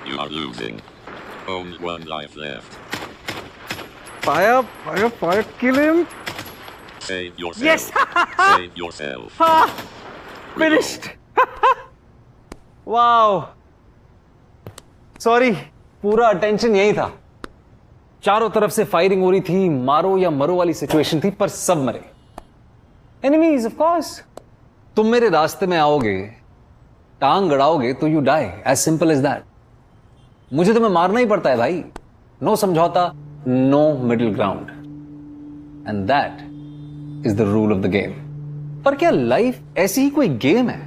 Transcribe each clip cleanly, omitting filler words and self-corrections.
You are losing. Only one life left. Fire, kill him. Save yourself. Yes! Save yourself. Finished. Wow. Sorry, पूरा attention यही था। चारों तरफ से firing हो रही थी, मारो या मरो वाली सिचुएशन थी, पर सब मरे। Enemies of course. तुम मेरे रास्ते में आओगे, टांग गड़ाओगे तो you die, as simple as that. मुझे तुम्हें मारना ही पड़ता है भाई। नो समझौता, no middle ground, and that is the rule of the game. पर क्या लाइफ ऐसी ही कोई गेम है?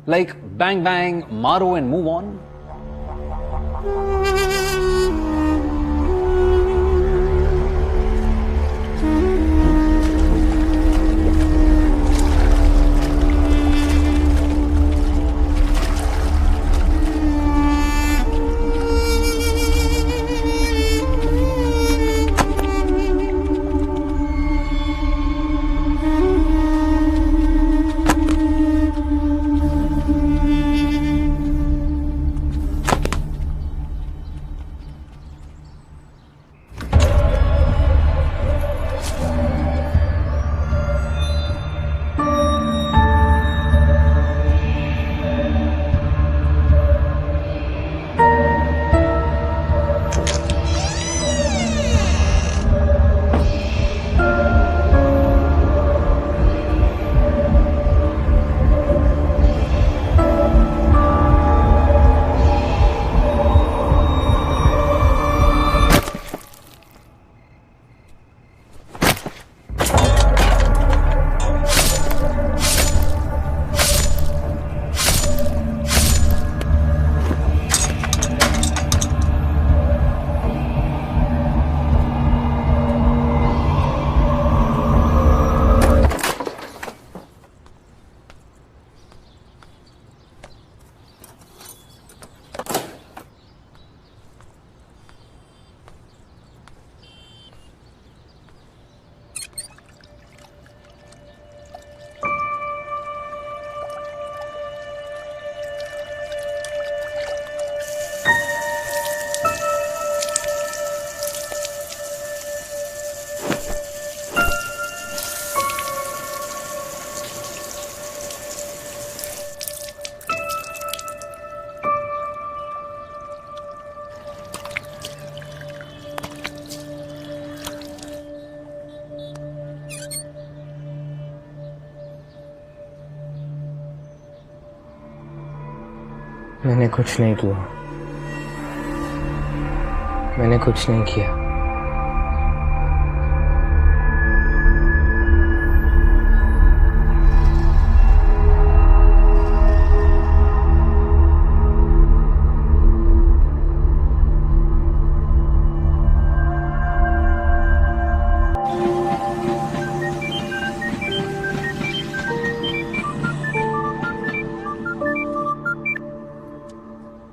लाइक बैंग बैंग, मारो एंड मूव ऑन? मैंने कुछ नहीं किया। मैंने कुछ नहीं किया।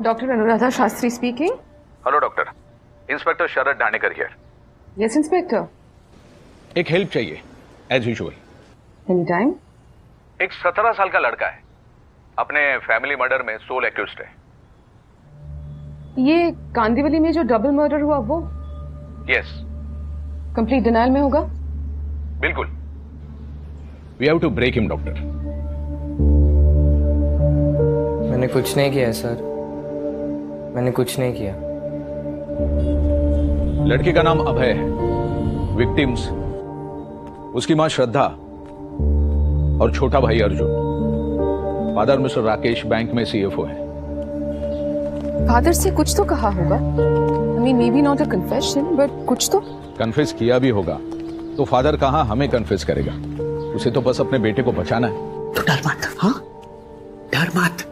Dr. Anuradha Shastri speaking. Hello doctor, inspector Sharad Dhanekar here. Yes, Inspector. एक हेल्प चाहिए एज यूजुअल। Anytime. एक 17 साल का लड़का है, अपने फैमिली मर्डर में सोल एक्यूज्ड है। ये कांदीवली में जो डबल मर्डर हुआ वो? यस। कंप्लीट डिनायल में होगा? बिल्कुल। We have to break him doctor. मैंने कुछ नहीं किया सर, मैंने कुछ नहीं किया। लड़की का नाम अभय है, विक्टिम्स उसकी मां श्रद्धा और छोटा भाई Arjun. Father mister Rakesh bank में सीएफओ है। फादर से कुछ तो कहा होगा। I mean, maybe not a confession, but कुछ तो। कन्फेस किया भी होगा तो फादर कहां हमें कन्फेस करेगा? उसे तो बस अपने बेटे को बचाना है। तो डर मत, हाँ डर मत,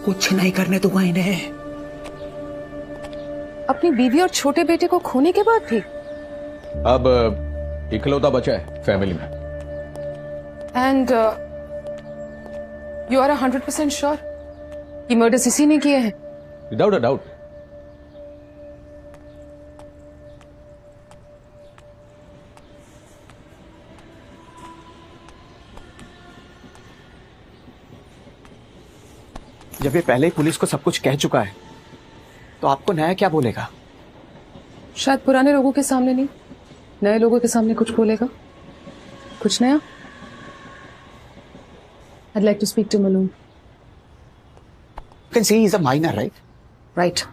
कुछ नहीं करने दूंगा इन्हें। अपनी बीवी और छोटे बेटे को खोने के बाद भी? अब इकलौता बचा है फैमिली में। एंड यू आर 100% श्योर कि मर्डर्स इसी ने किए हैं? Without a doubt. जब ये पहले ही पुलिस को सब कुछ कह चुका है तो आपको नया क्या बोलेगा? शायद पुराने लोगों के सामने नहीं, नए लोगों के सामने कुछ बोलेगा, कुछ नया। I'd like to speak to Maloon. You can say he's a minor, right? Right.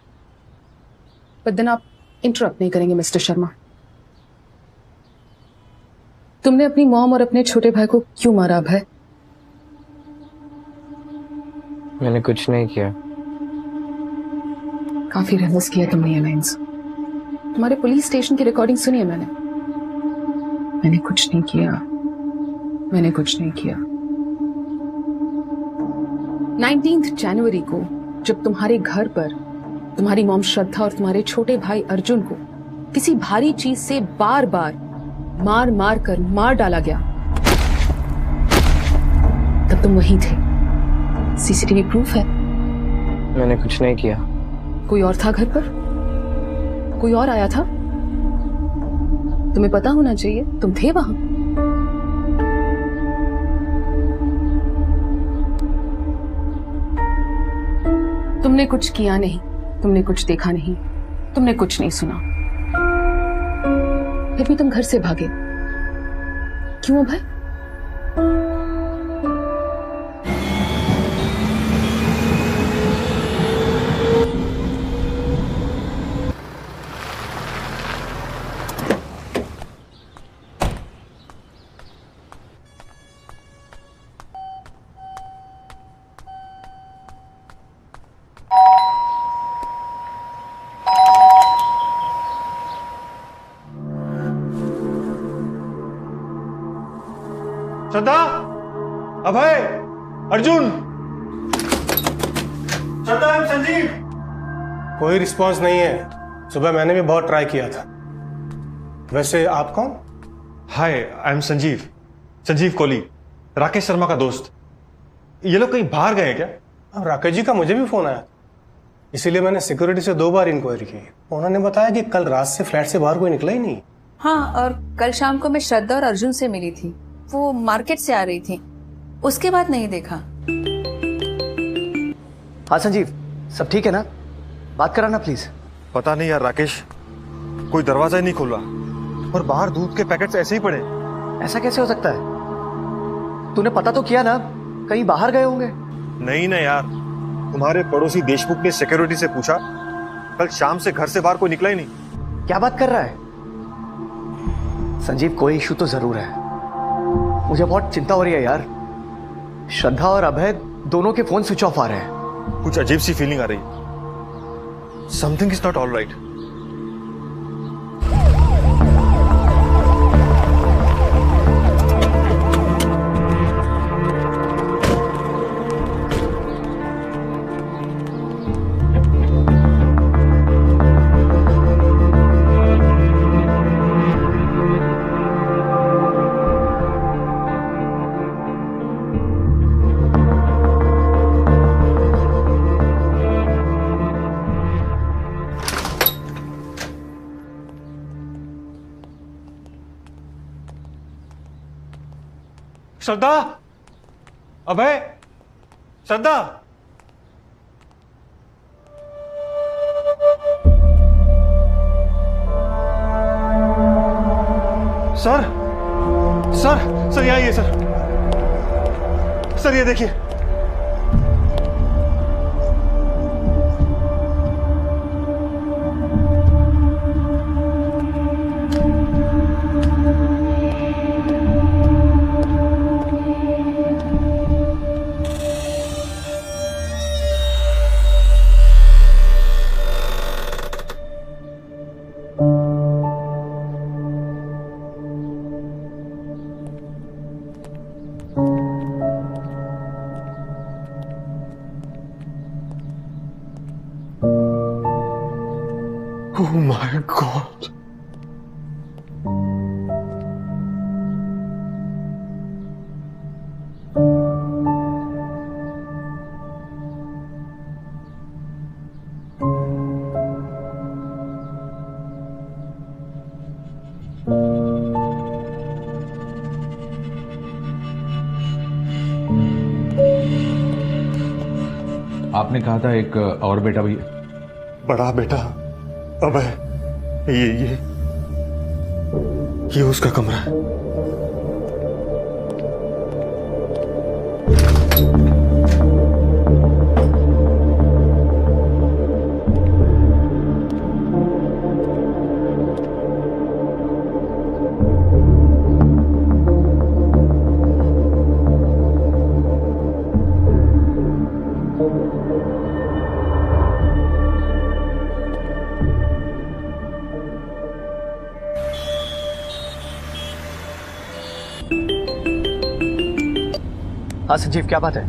But then आप इंटरप्ट नहीं करेंगे मिस्टर शर्मा। तुमने अपनी मॉम और अपने छोटे भाई को क्यों मारा अभय? मैंने कुछ नहीं किया। काफी रहमस किया तुमने ये लाइन्स। तुम्हारे पुलिस स्टेशन की रिकॉर्डिंग सुनी है मैंने। मैंने कुछ नहीं किया, मैंने कुछ नहीं किया। 19 जनवरी को जब तुम्हारे घर पर तुम्हारी मॉम श्रद्धा और तुम्हारे छोटे भाई अर्जुन को किसी भारी चीज से बार बार मार मार कर मार डाला गया, तब तुम वहीं थे। सीसीटीवी प्रूफ है। मैंने कुछ नहीं किया। कोई और था घर पर? कोई और आया था? तुम्हें पता होना चाहिए, तुम थे वहां। तुमने कुछ किया नहीं, तुमने कुछ देखा नहीं, तुमने कुछ नहीं सुना, फिर भी तुम घर से भागे। क्यों भाई? श्रद्धा, अभय, अर्जुन। श्रद्धा, I'm संजीव। कोई रिस्पांस नहीं है। सुबह मैंने भी बहुत ट्राई किया था। वैसे आप कौन? हाय, आई एम संजीव कोहली, राकेश शर्मा का दोस्त। ये लोग कहीं बाहर गए हैं क्या? राकेश जी का मुझे भी फोन आया, इसीलिए मैंने सिक्योरिटी से 2 बार इंक्वायरी की। उन्होंने बताया कि कल रात से फ्लैट से बाहर कोई निकला ही नहीं। हाँ, और कल शाम को मैं श्रद्धा और अर्जुन से मिली थी। वो मार्केट से आ रही थी, उसके बाद नहीं देखा। हाँ संजीव, सब ठीक है ना? बात कराना प्लीज। पता नहीं यार राकेश, कोई दरवाजा ही नहीं खोल रहा और बाहर दूध के पैकेट्स ऐसे ही पड़े। ऐसा कैसे हो सकता है? तूने पता तो किया ना, कहीं बाहर गए होंगे। नहीं ना यार, तुम्हारे पड़ोसी देशमुख ने सिक्योरिटी से पूछा, कल शाम से घर से बाहर कोई निकला ही नहीं। क्या बात कर रहा है संजीव? कोई इशू तो जरूर है। मुझे बहुत चिंता हो रही है यार। श्रद्धा और अभय दोनों के फोन स्विच ऑफ आ रहे हैं। कुछ अजीब सी फीलिंग आ रही है। Something is not all right. Shraddha, Abhay, Shraddha. Sir यहाँ आइए सर। सर ये देखिए। Oh my God. आपने कहा था एक और बेटा भी है? बड़ा बेटा अभय, ये उसका कमरा है। हाँ संजीव, क्या बात है?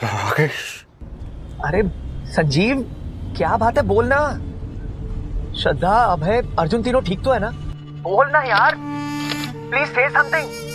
राकेश। अरे संजीव, क्या बात है, बोलना। श्रद्धा, अभय, अर्जुन तीनों ठीक तो है ना? बोलना यार, प्लीज से समथिंग।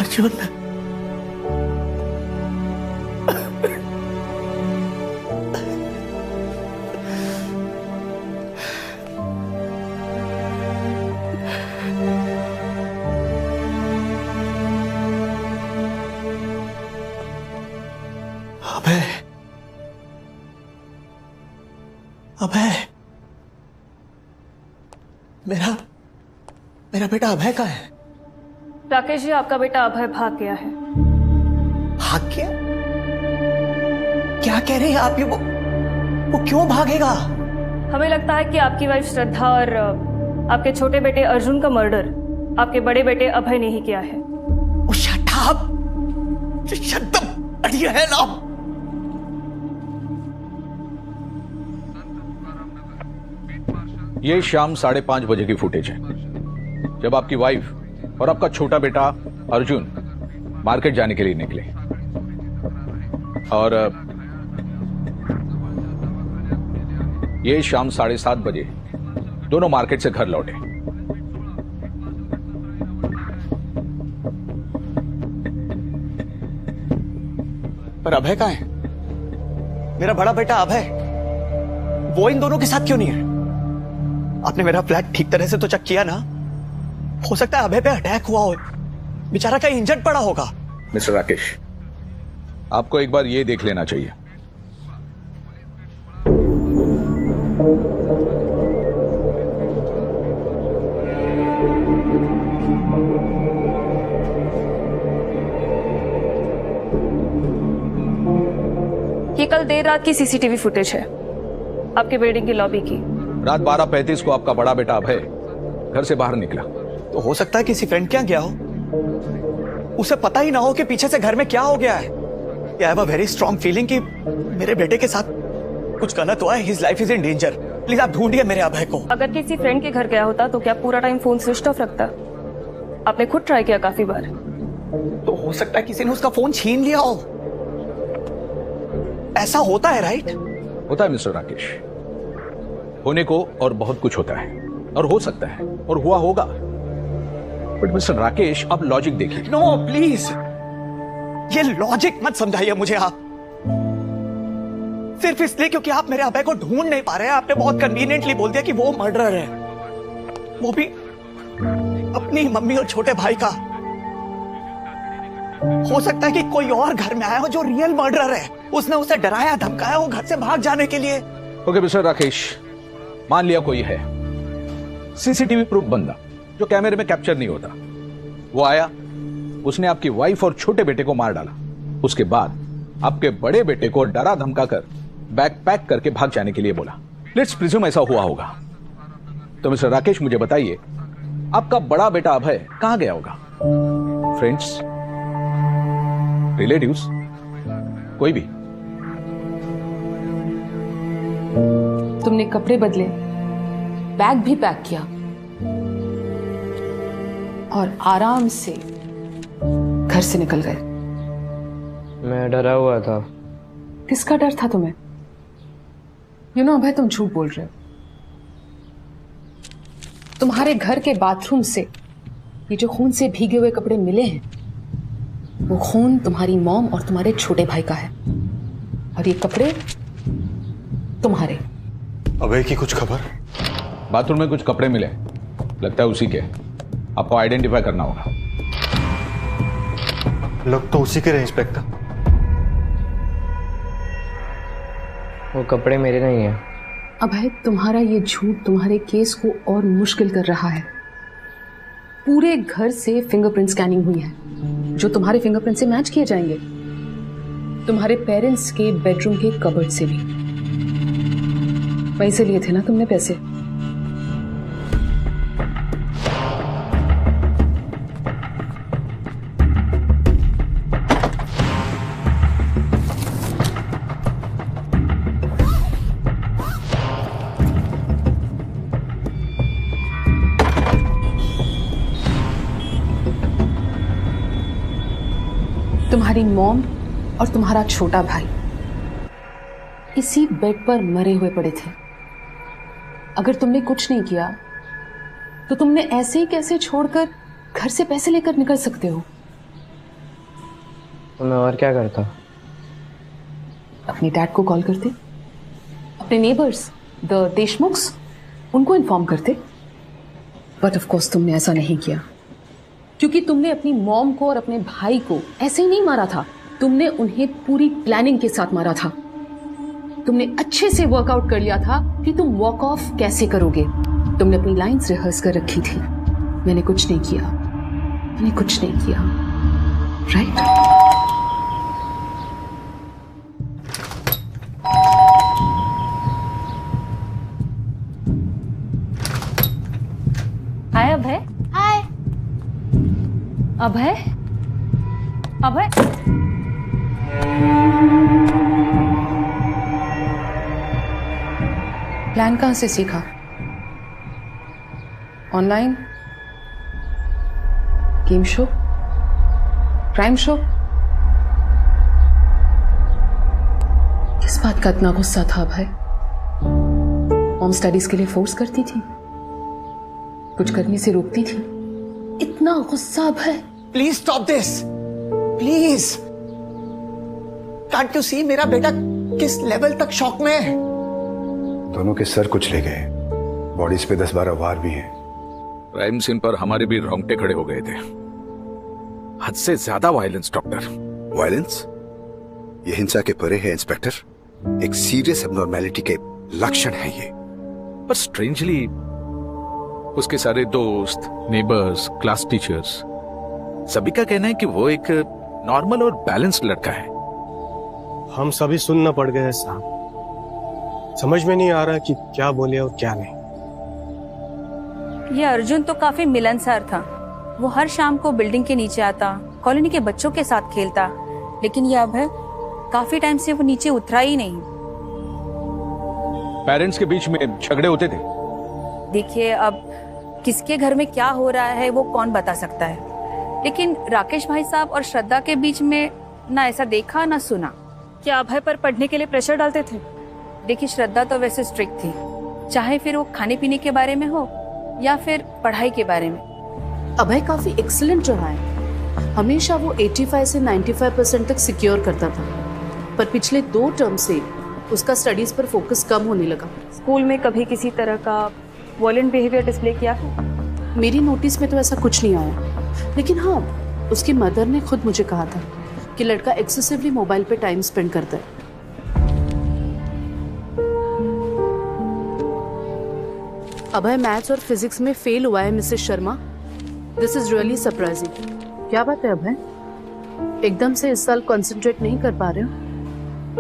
अर्जुन, अभय, अभय, मेरा बेटा अभय कहाँ है? राकेश जी, आपका बेटा अभय भाग गया है। भाग गया? क्या कह रहे हैं आप? ये वो क्यों भागेगा? हमें लगता है कि आपकी वाइफ श्रद्धा और आपके छोटे बेटे अर्जुन का मर्डर आपके बड़े बेटे अभय ने ही किया है। Shut up! Shut up! बढ़िया है ना? ये शाम 5:30 बजे की फुटेज है, जब आपकी वाइफ और आपका छोटा बेटा अर्जुन मार्केट जाने के लिए निकले और ये शाम 7:30 बजे दोनों मार्केट से घर लौटे। पर अभय कहाँ है? मेरा बड़ा बेटा अभय, वो इन दोनों के साथ क्यों नहीं है? आपने मेरा फ्लैट ठीक तरह से तो चेक किया ना? हो सकता है अभय पे अटैक हुआ हो, बेचारा कहीं इंजर्ड पड़ा होगा। मिस्टर राकेश, आपको एक बार ये देख लेना चाहिए। ये कल देर रात की सीसीटीवी फुटेज है, आपके बिल्डिंग की लॉबी की। रात 12:35 को आपका बड़ा बेटा अभय घर से बाहर निकला। तो हो सकता है किसी फ्रेंड के यहाँ गया हो, उसे पता ही ना हो कि पीछे से घर में क्या हो गया है। I have a very strong feeling कि मेरे बेटे के साथ कुछ गलत हुआ है। His life is in danger. Please आप ढूंढिए मेरे अभय को। अगर किसी फ्रेंड के घर गया होता तो क्या पूरा टाइम फोन स्विच ऑफ रखता? आपने खुद ट्राई किया काफी बार। तो हो सकता है किसी ने उसका फोन छीन लिया हो। ऐसा होता है, राइट? होता है मिस्टर राकेश, होने को और बहुत कुछ होता है और हो सकता है और हुआ होगा। बट मिस्टर राकेश, आप लॉजिक देखिए। नो प्लीज, ये लॉजिक मत समझाइए मुझे आप, सिर्फ इसलिए क्योंकि आप मेरे अभय को ढूंढ नहीं पा रहे हैं। आपने बहुत कन्वीनियंटली बोल दिया कि वो मर्डरर है, वो भी अपनी मम्मी और छोटे भाई का। हो सकता है कि कोई और घर में आया हो जो रियल मर्डरर है, उसने उसे डराया धमकाया वो घर से भाग जाने के लिए। ओके मिस्टर राकेश, मान लिया कोई है सीसीटीवी प्रूफ बंदा जो कैमरे में कैप्चर नहीं होता, वो आया, उसने आपकी वाइफ और छोटे बेटे को मार डाला, उसके बाद आपके बड़े बेटे को डरा धमका कर बैग पैक करके भाग जाने के लिए बोला। लेट्स प्रिज्यूम ऐसा हुआ होगा। तो मिस्टर राकेश, मुझे बताइए, आपका बड़ा बेटा अभय कहां गया होगा? फ्रेंड्स, रिलेटिव्स, कोई भी? तुमने कपड़े बदले, बैग भी पैक किया और आराम से घर से निकल गए। मैं डरा हुआ था। किसका डर था तुम्हें? यू नो अभय, तुम झूठ बोल रहे हो। तुम्हारे घर के बाथरूम से ये जो खून से भीगे हुए कपड़े मिले हैं, वो खून तुम्हारी मॉम और तुम्हारे छोटे भाई का है, और ये कपड़े तुम्हारे। अभय की कुछ खबर? बाथरूम में कुछ कपड़े मिले, लगता है उसी के। आपको आइडेंटिफाई करना होगा। लग तो उसी के रहे इंस्पेक्टर। वो कपड़े मेरे नहीं हैं। अभय, तुम्हारा ये झूठ तुम्हारे केस को और मुश्किल कर रहा है। पूरे घर से फिंगरप्रिंट स्कैनिंग हुई है, जो तुम्हारे फिंगरप्रिंट से मैच किए जाएंगे। तुम्हारे पेरेंट्स के बेडरूम के कबर्ड से भी। वहीं से लिए थे ना तुमने पैसे? तुम्हारी मॉम और तुम्हारा छोटा भाई इसी बेड पर मरे हुए पड़े थे। अगर तुमने कुछ नहीं किया तो तुमने ऐसे ही कैसे छोड़कर घर से पैसे लेकर निकल सकते हो? तो मैं और क्या करता? अपने डैड को कॉल करते, अपने नेबर्स द देशमुख्स, उनको इन्फॉर्म करते। बट ऑफ कोर्स तुमने ऐसा नहीं किया, क्योंकि तुमने अपनी मॉम को और अपने भाई को ऐसे ही नहीं मारा था। तुमने उन्हें पूरी प्लानिंग के साथ मारा था। तुमने अच्छे से वर्कआउट कर लिया था कि तुम वॉक ऑफ कैसे करोगे। तुमने अपनी लाइंस रिहर्स कर रखी थी। मैंने कुछ नहीं किया, मैंने कुछ नहीं किया, राइट? हाय अभय। हाय अभय, अभय, प्लान कहां से सीखा? Online? Game show? Crime show? किस बात का इतना गुस्सा था भाई? मॉम स्टडीज के लिए फोर्स करती थी, कुछ करने से रोकती थी। इतना गुस्सा भाई? Please stop this, please. Can't you see मेरा बेटा किस लेवल तक शॉक में है? दोनों के सर कुछ ले गए, बॉडीज पे 10-12 वार भी हैं। क्राइम सीन पर हमारे भी रोंगटे खड़े हो गए थे। हद से ज्यादा वायलेंस डॉक्टर। वायलेंस? ये हिंसा के परे है इंस्पेक्टर। एक सीरियस एब्नॉर्मैलिटी के लक्षण है ये। पर स्ट्रेंजली उसके सारे दोस्त, नेबर्स, क्लास टीचर्स, सभी का कहना है कि वो एक नॉर्मल और बैलेंस्ड लड़का है। हम सभी सुनना पड़ गए साहब। समझ में नहीं आ रहा कि क्या बोले और क्या नहीं। ये अर्जुन तो काफी मिलनसार था। वो हर शाम को बिल्डिंग के नीचे आता, कॉलोनी के बच्चों के साथ खेलता। लेकिन ये अभय काफी टाइम से वो नीचे उतरा ही नहीं। पेरेंट्स के बीच में झगड़े होते थे। देखिए, अब किसके घर में क्या हो रहा है वो कौन बता सकता है, लेकिन राकेश भाई साहब और श्रद्धा के बीच में ना ऐसा देखा ना सुना। क्या अभय पर पढ़ने के लिए प्रेशर डालते थे? देखिए, श्रद्धा तो वैसे स्ट्रिक्ट थी, चाहे फिर वो खाने पीने के बारे में हो या फिर पढ़ाई के बारे में। अभय काफी एक्सीलेंट रहा है। हमेशा वो 85 से 95% तक सिक्योर करता था, पर पिछले 2 टर्म से उसका स्टडीज पर फोकस कम होने लगा। स्कूल में कभी किसी तरह का वॉयलेंट बिहेवियर डिस्प्ले किया? मेरी नोटिस में तो ऐसा कुछ नहीं आया, लेकिन हाँ, उसकी मदर ने खुद मुझे कहा था कि लड़का एक्सेसिवली मोबाइल पे टाइम स्पेंड करता है। अभय मैथ्स और फिजिक्स में फेल हुआ है Mrs Sharma. This is really surprising. क्या बात है अभय, एकदम से इस साल कंसंट्रेट नहीं कर पा रहे हो?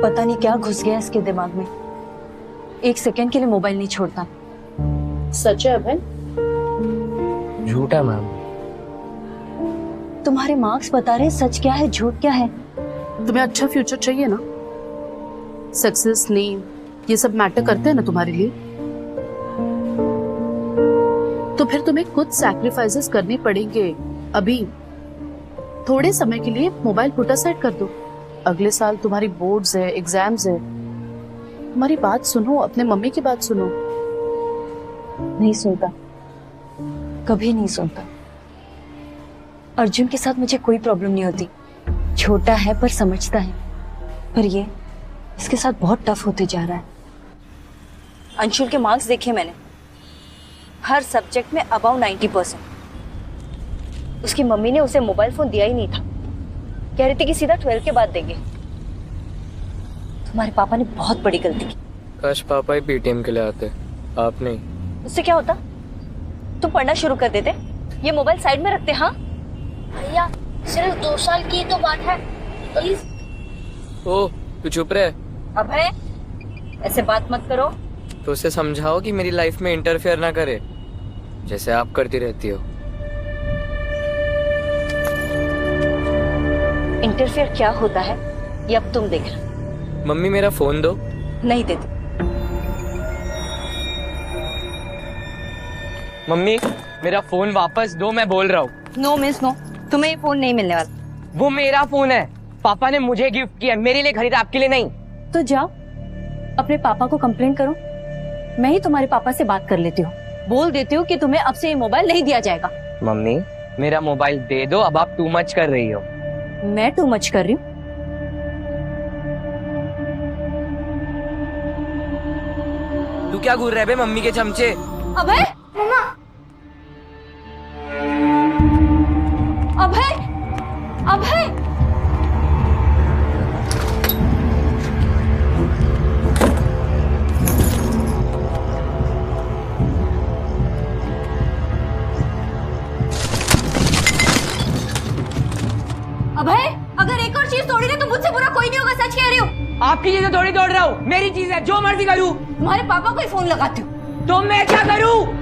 पता नहीं क्या घुस गया इसके दिमाग में, 1 सेकंड के लिए मोबाइल नहीं छोड़ता। सच है अभय? झूठा मैम। तुम्हारे मार्क्स बता रहे सच क्या है झूठ क्या है। तुम्हें अच्छा फ्यूचर चाहिए ना, सक्सेस, नेम, ये सब मैटर करते हैं ना तुम्हारे लिए, तो फिर तुम्हें कुछ सैक्रिफाइसेस करने पड़ेंगे। अभी थोड़े समय के लिए मोबाइल पुट असाइड कर दो। अगले साल तुम्हारी बोर्ड्स है, एग्जाम्स है। तुम्हारी बात सुनो, अपने मम्मी की बात सुनो। नहीं सुनता, कभी नहीं सुनता। अर्जुन के साथ मुझे कोई प्रॉब्लम नहीं होती, छोटा है पर समझता है। पर ये इसके साथ बहुत टफ होते जा रहा है। अंशुल के मार्क्स देखे मैंने, हर सब्जेक्ट में अबाउ 90%। उसकी मम्मी ने उसे मोबाइल फोन दिया ही नहीं था, कह रही थी कि सीधा 12 के बाद देंगे। तुम्हारे पापा ने बहुत बड़ी गलती की। काश पापा ही पीटीएम के लिए आते, आप नहीं। उससे क्या होता, तुम पढ़ना शुरू कर देते, ये मोबाइल साइड में रखते। हाँ भैया सिर्फ 2 साल की तो बात है, प्लीज। ओ तू चुप रहे। अभय ऐसे बात मत करो। तो उसे समझाओ कि मेरी लाइफ में इंटरफेयर ना करे, जैसे आप करती रहती हो। इंटरफेयर क्या होता है ये अब तुम देखना। मम्मी मेरा फोन दो। नहीं देती। मम्मी मेरा फोन वापस दो, मैं बोल रहा हूँ। नो मिस नो, तुम्हें ये फोन नहीं मिलने वाला। वो मेरा फोन है, पापा ने मुझे गिफ्ट किया, मेरे लिए खरीदा, आपके लिए नहीं। तो जाओ अपने पापा को कंप्लेन करो, मैं ही तुम्हारे पापा से बात कर लेती हूँ। बोल देती हूँ कि तुम्हें अब से ये मोबाइल नहीं दिया जाएगा। मम्मी मेरा मोबाइल दे दो, अब आप टू मच कर रही हो। मैं टू मच कर रही हूँ? तू क्या घूर रहे बे मम्मी के चमचे? अभय, मम्मा, अभय, अभय, अभय, अगर एक और चीज तोड़ी ना तो मुझसे बुरा कोई नहीं होगा, सच कह रही हूँ। आपकी चीजें थोड़ी तोड़ रहा हूँ, मेरी चीज है, जो मर्जी करूँ। तुम्हारे पापा को ही फोन लगाती हूँ। तो मैं क्या करूँ?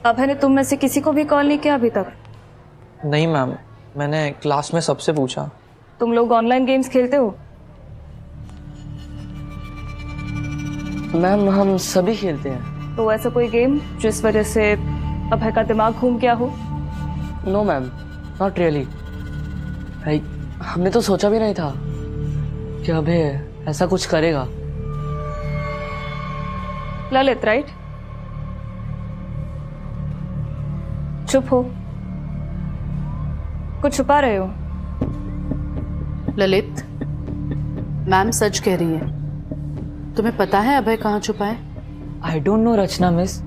अभय ने तुम में से किसी को भी कॉल नहीं किया अभी तक? नहीं मैम, मैंने क्लास में सबसे पूछा। तुम लोग ऑनलाइन गेम्स खेलते हो? मैम हम सभी खेलते हैं। तो ऐसा कोई गेम जिस वजह से अभय का दिमाग घूम गया हो? No ma'am, not really. हमने तो सोचा भी नहीं था कि अभय ऐसा कुछ करेगा। ललित राइट? चुप हो, कुछ छुपा रहे हो। ललित, मैम सच कह रही है। तुम्हें पता है अभय कहाँ छुपा है? I don't know Rachna miss,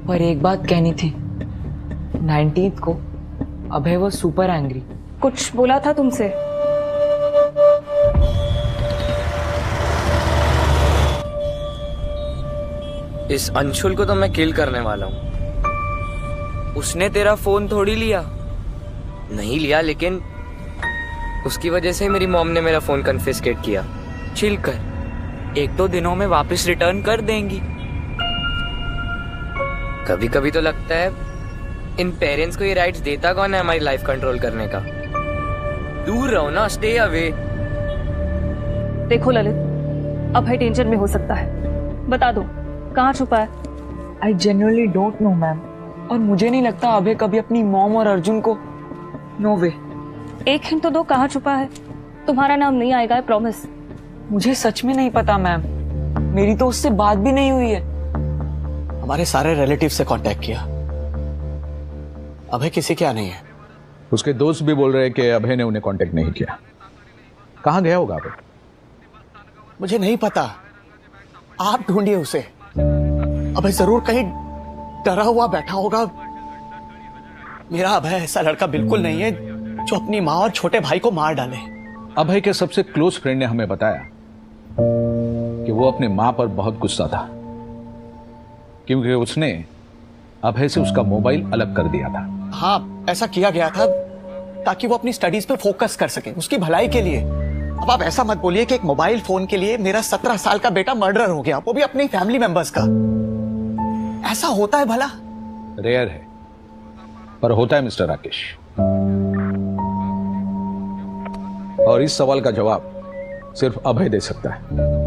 पर एक बात कहनी थी। 19th को अभय वो सुपर एंग्री। कुछ बोला था तुमसे? इस अंशुल को तो मैं किल करने वाला हूँ। उसने तेरा फोन थोड़ी लिया, नहीं लिया, लेकिन उसकी वजह से मेरी मॉम ने मेरा फोन कन्फिस्केट किया। चिल कर, 1-2 दिनों में वापस रिटर्न कर देंगी। कभी कभी तो लगता है इन पेरेंट्स को ये राइट्स देता कौन है हमारी लाइफ कंट्रोल करने का। दूर रहो ना, स्टे अवे। देखो ललित, अभय डेंजर में हो सकता है, बता दो कहाँ छुपा है? I genuinely don't know ma'am, और मुझे नहीं लगता अभय कभी अपनी मॉम और अर्जुन को। नो वे। एक हिंट तो दो, कहाँ छुपा है? तुम्हारा नाम नहीं आएगा, प्रॉमिस। मुझे सच में नहीं पता मैम, मेरी तो उससे बात भी नहीं हुई है। हमारे सारे रिलेटिव से कांटेक्ट किया, अभय किसी क्या नहीं है। उसके दोस्त भी बोल रहे हैं कि अभय ने उन्हें कांटेक्ट नहीं किया। कहां गया होगा अभय? मुझे नहीं पता, आप ढूंढिए उसे। अभय जरूर कहीं डरा हुआ बैठा होगा। मेरा अभय ऐसा लड़का बिल्कुल नहीं है जो अपनी माँ और छोटे भाई को मार डाले। अभय के सबसे क्लोज फ्रेंड ने हमें बताया कि वो अपने मां पर बहुत गुस्सा था, क्योंकि उसने अभय से उसका मोबाइल अलग कर दिया था। हाँ, ऐसा किया गया था ताकि वो अपनी स्टडीज पे फोकस कर सके, उसकी भलाई के लिए। अब आप ऐसा मत बोलिए कि एक मोबाइल फोन के लिए मेरा 17 साल का बेटा मर्डर हो गया, वो भी अपनी फैमिली मेंबर्स का। ऐसा होता है भला? रेयर है, पर होता है मिस्टर राकेश। और इस सवाल का जवाब सिर्फ अभय दे सकता है।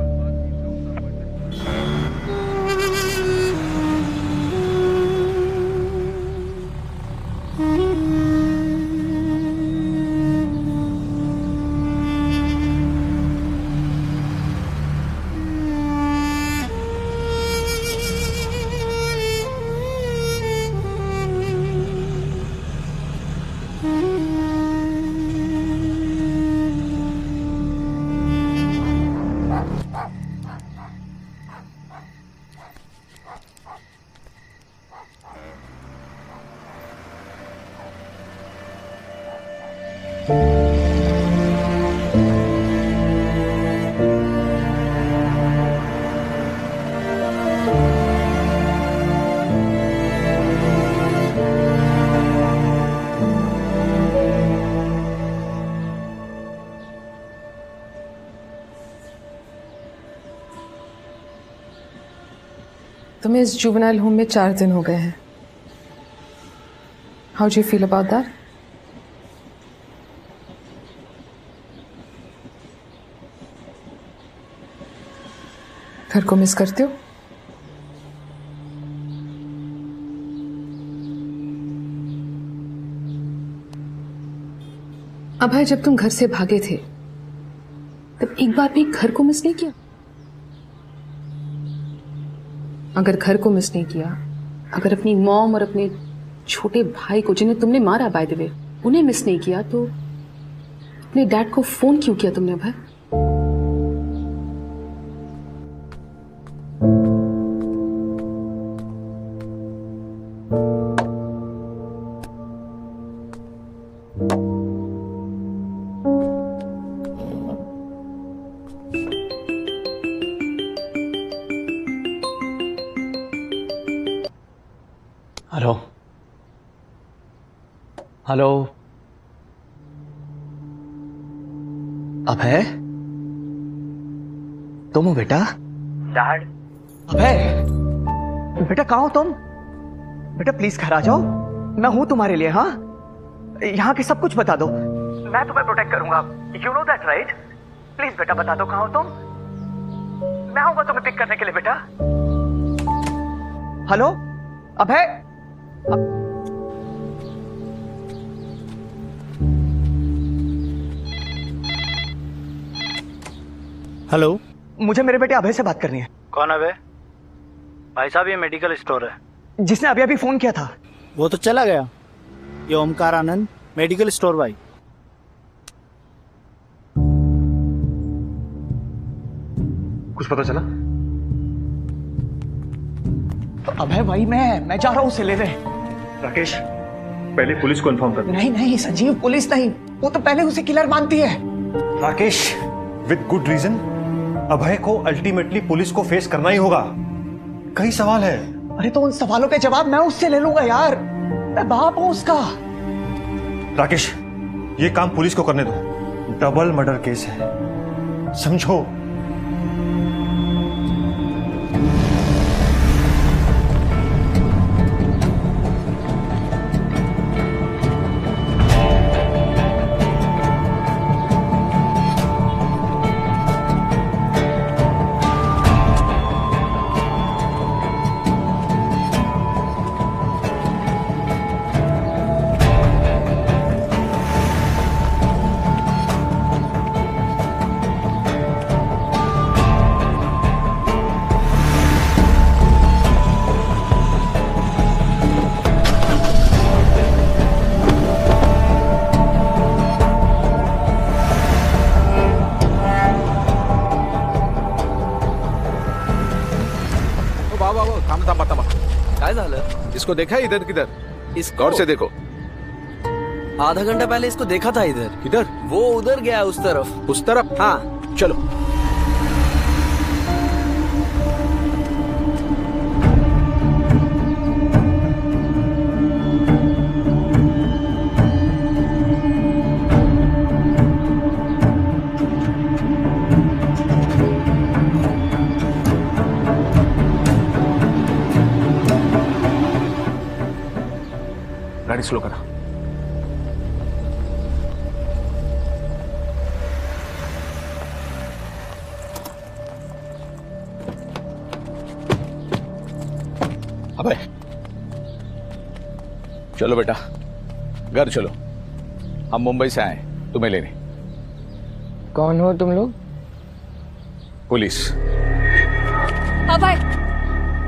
तुम्हें इस जुवेनाइल होम में 4 दिन हो गए हैं। How do you feel about that? घर को मिस करते हो? अभय, जब तुम घर से भागे थे तब एक बार भी घर को मिस नहीं किया? अगर घर को मिस नहीं किया, अगर अपनी मॉम और अपने छोटे भाई को, जिन्हें तुमने मारा बाय द वे, उन्हें मिस नहीं किया, तो अपने डैड को फोन क्यों किया तुमने अभय? हेलो हेलो, अभय, तुम हो बेटा? डैड? अभय बेटा, कहाँ हो तुम? बेटा प्लीज घर आ जाओ, मैं हूं तुम्हारे लिए। हाँ, यहाँ के सब कुछ बता दो, मैं तुम्हें प्रोटेक्ट करूंगा। You know that right? Please बेटा बता दो कहाँ हो तुम, मैं आऊंगा तुम्हें पिक करने के लिए बेटा। हेलो अभय? हेलो, मुझे मेरे बेटे अभय से बात करनी है। कौन अभय? भाई साहब, ये मेडिकल स्टोर है। जिसने अभी अभी फोन किया था वो तो चला गया। ये ओमकार आनंद मेडिकल स्टोर भाई। कुछ पता चला? तो अभय भाई, मैं जा रहा हूँ उसे लेने। राकेश, पहले पुलिस को इन्फॉर्म कर। नहीं नहीं संजीव, पुलिस नहीं, वो तो पहले उसे किलर मानती है। राकेश, विद गुड रीजन अभय को अल्टीमेटली पुलिस को फेस करना ही होगा। कई सवाल है। अरे तो उन सवालों के जवाब मैं उससे ले लूंगा यार, मैं बाप हूं उसका। राकेश, ये काम पुलिस को करने दो। डबल मर्डर केस है, समझो। काय झालं? इसको देखा है इधर किधर? इस गौर से देखो। आधा घंटा पहले इसको देखा था इधर। किधर? वो उधर गया उस तरफ। उस तरफ? हाँ चलो। स्लो करा। अबे चलो बेटा, घर चलो। हम मुंबई से आए तुम्हें लेने। कौन हो तुम लोग? पुलिस। अभय,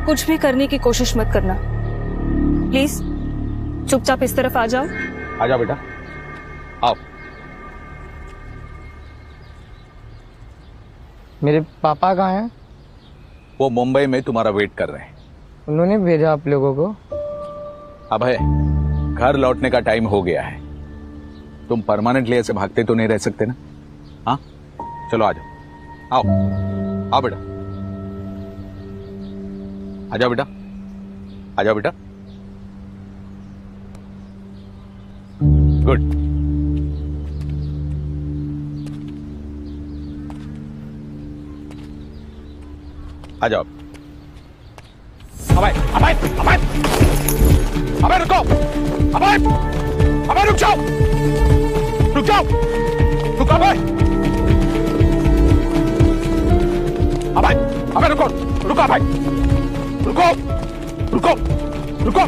कुछ भी करने की कोशिश मत करना प्लीज। चुपचाप इस तरफ आ जाओ। आ जाओ बेटा, आओ। मेरे पापा कहाँ हैं? वो मुंबई में तुम्हारा वेट कर रहे हैं। उन्होंने भेजा आप लोगों को? अभय, घर लौटने का टाइम हो गया है। तुम परमानेंटली ऐसे भागते तो नहीं रह सकते ना। हाँ चलो आ जाओ, आओ आओ बेटा, आ जाओ बेटा, आ जाओ बेटा। गुड। आ जाओ। अभय अभय अभय अभय रुको, अभय अभय रुक जाओ, रुक जाओ, रुको अभय, अभय अभय रुको, रुको अभय, रुको रुको रुको।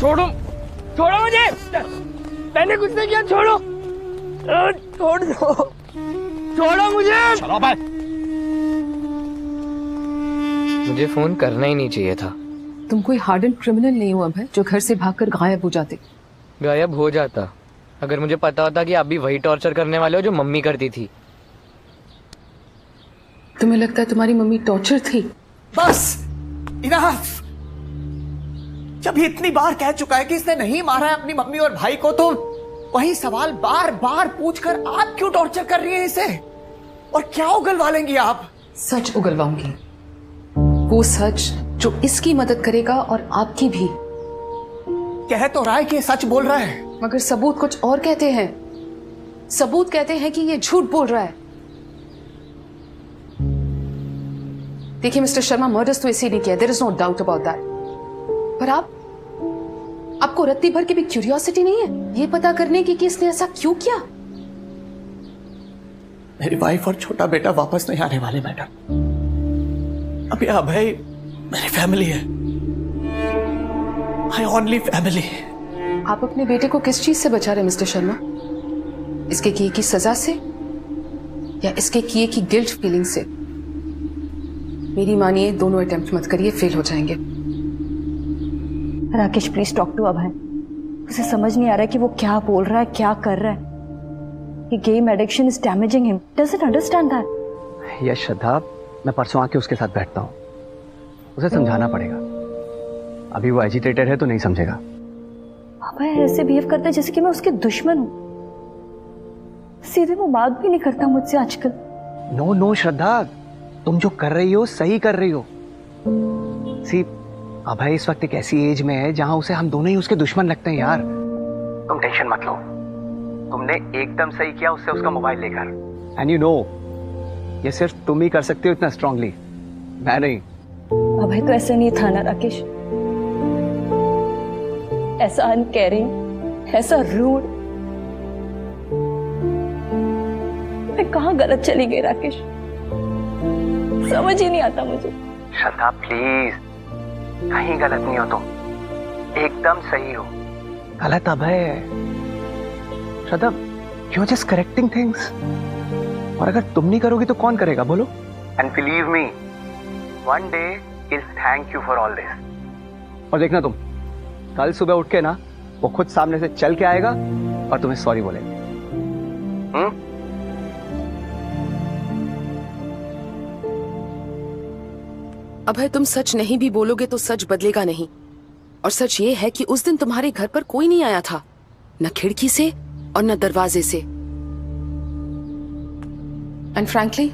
छोड़ो, छोड़ो मुझे, मैंने कुछ नहीं किया। छोड़ो, छोड़ दो, छोड़ो मुझे। चलो अभय। मुझे फोन करना ही नहीं चाहिए था। तुम कोई हार्डन क्रिमिनल नहीं हो अभय जो घर से भागकर गायब हो जाते। गायब हो जाता अगर मुझे पता होता कि आप भी वही टॉर्चर करने वाले हो जो मम्मी करती थी। तुम्हें लगता है तुम्हारी मम्मी टॉर्चर थी? बस इनफ। जब ये इतनी बार कह चुका है कि इसने नहीं मारा है अपनी मम्मी और भाई को, तो वही सवाल बार बार पूछकर आप क्यों टॉर्चर कर रही हैं इसे? और क्या उगलवालेंगी आप? सच उगलवाऊंगी, वो सच जो इसकी मदद करेगा और आपकी भी। कह तो रहा है कि ये सच बोल रहा है, मगर सबूत कुछ और कहते हैं। सबूत कहते हैं कि ये झूठ बोल रहा है। देखिए मिस्टर शर्मा, मर्डर्स तो इसी ने किया, there is no doubt about that. पर आपको रत्ती भर की भी क्यूरियोसिटी नहीं है ये पता करने की कि इसने ऐसा क्यों किया? मेरी वाइफ और छोटा बेटा वापस नहीं आने वाले मैडम। अब ये अभय मेरी फैमिली है, माय ओनली फैमिली। आप अपने बेटे को किस चीज से बचा रहे मिस्टर शर्मा? इसके किए की सजा से या इसके किए की गिल्ट फीलिंग से? मेरी मानिए दोनों अटेम्प्ट मत करिए, फेल हो जाएंगे। राकेश प्लीज टॉक टू अभय। उसे समझ नहीं आ रहा है कि वो क्या बोल रहा है, क्या कर रहा है। ये game addiction is damaging him, doesn't understand that. Yes Shraddha, मैं परसों आके उसके साथ बैठता हूँ, उसे समझाना पड़ेगा। अभी वो एजिटेटेड है तो नहीं समझेगा। अभय ऐसे बिहेव करता है जैसे कि मैं उसके दुश्मन हूँ। सीधे वो बात भी नहीं करता मुझसे आजकल। नो नो श्रद्धा, तुम जो कर रही हो सही कर रही हो। सी, अभय इस वक्त एक ऐसी एज में है जहां उसे हम दोनों ही उसके दुश्मन लगते हैं यार। तुम टेंशन मत लो, तुमने एकदम सही किया उससे उसका मोबाइल लेकर। एंड यू नो, ये सिर्फ तुम ही कर सकते हो इतना स्ट्रांगली, मैं नहीं। अभय तो ऐसा नहीं था ना राकेश, ऐसा अनकेयरिंग, ऐसा रूड। मैं कहाँ गलत चली गई राकेश, समझ ही नहीं आता मुझे। श्रद्धा प्लीज, कहीं गलत नहीं हो तुम, एकदम सही हो। गलत अभय है Shraddha, you are just correcting things. और अगर तुम नहीं करोगी तो कौन करेगा बोलो? And believe me, one day will thank you for all this. और देखना तुम, कल सुबह उठ के ना वो खुद सामने से चल के आएगा और तुम्हें सॉरी बोलेगा। अभय तुम सच नहीं भी बोलोगे तो सच बदलेगा नहीं। और सच ये है कि उस दिन तुम्हारे घर पर कोई नहीं आया था, न खिड़की से और न दरवाजे से। एंड फ्रैंकली,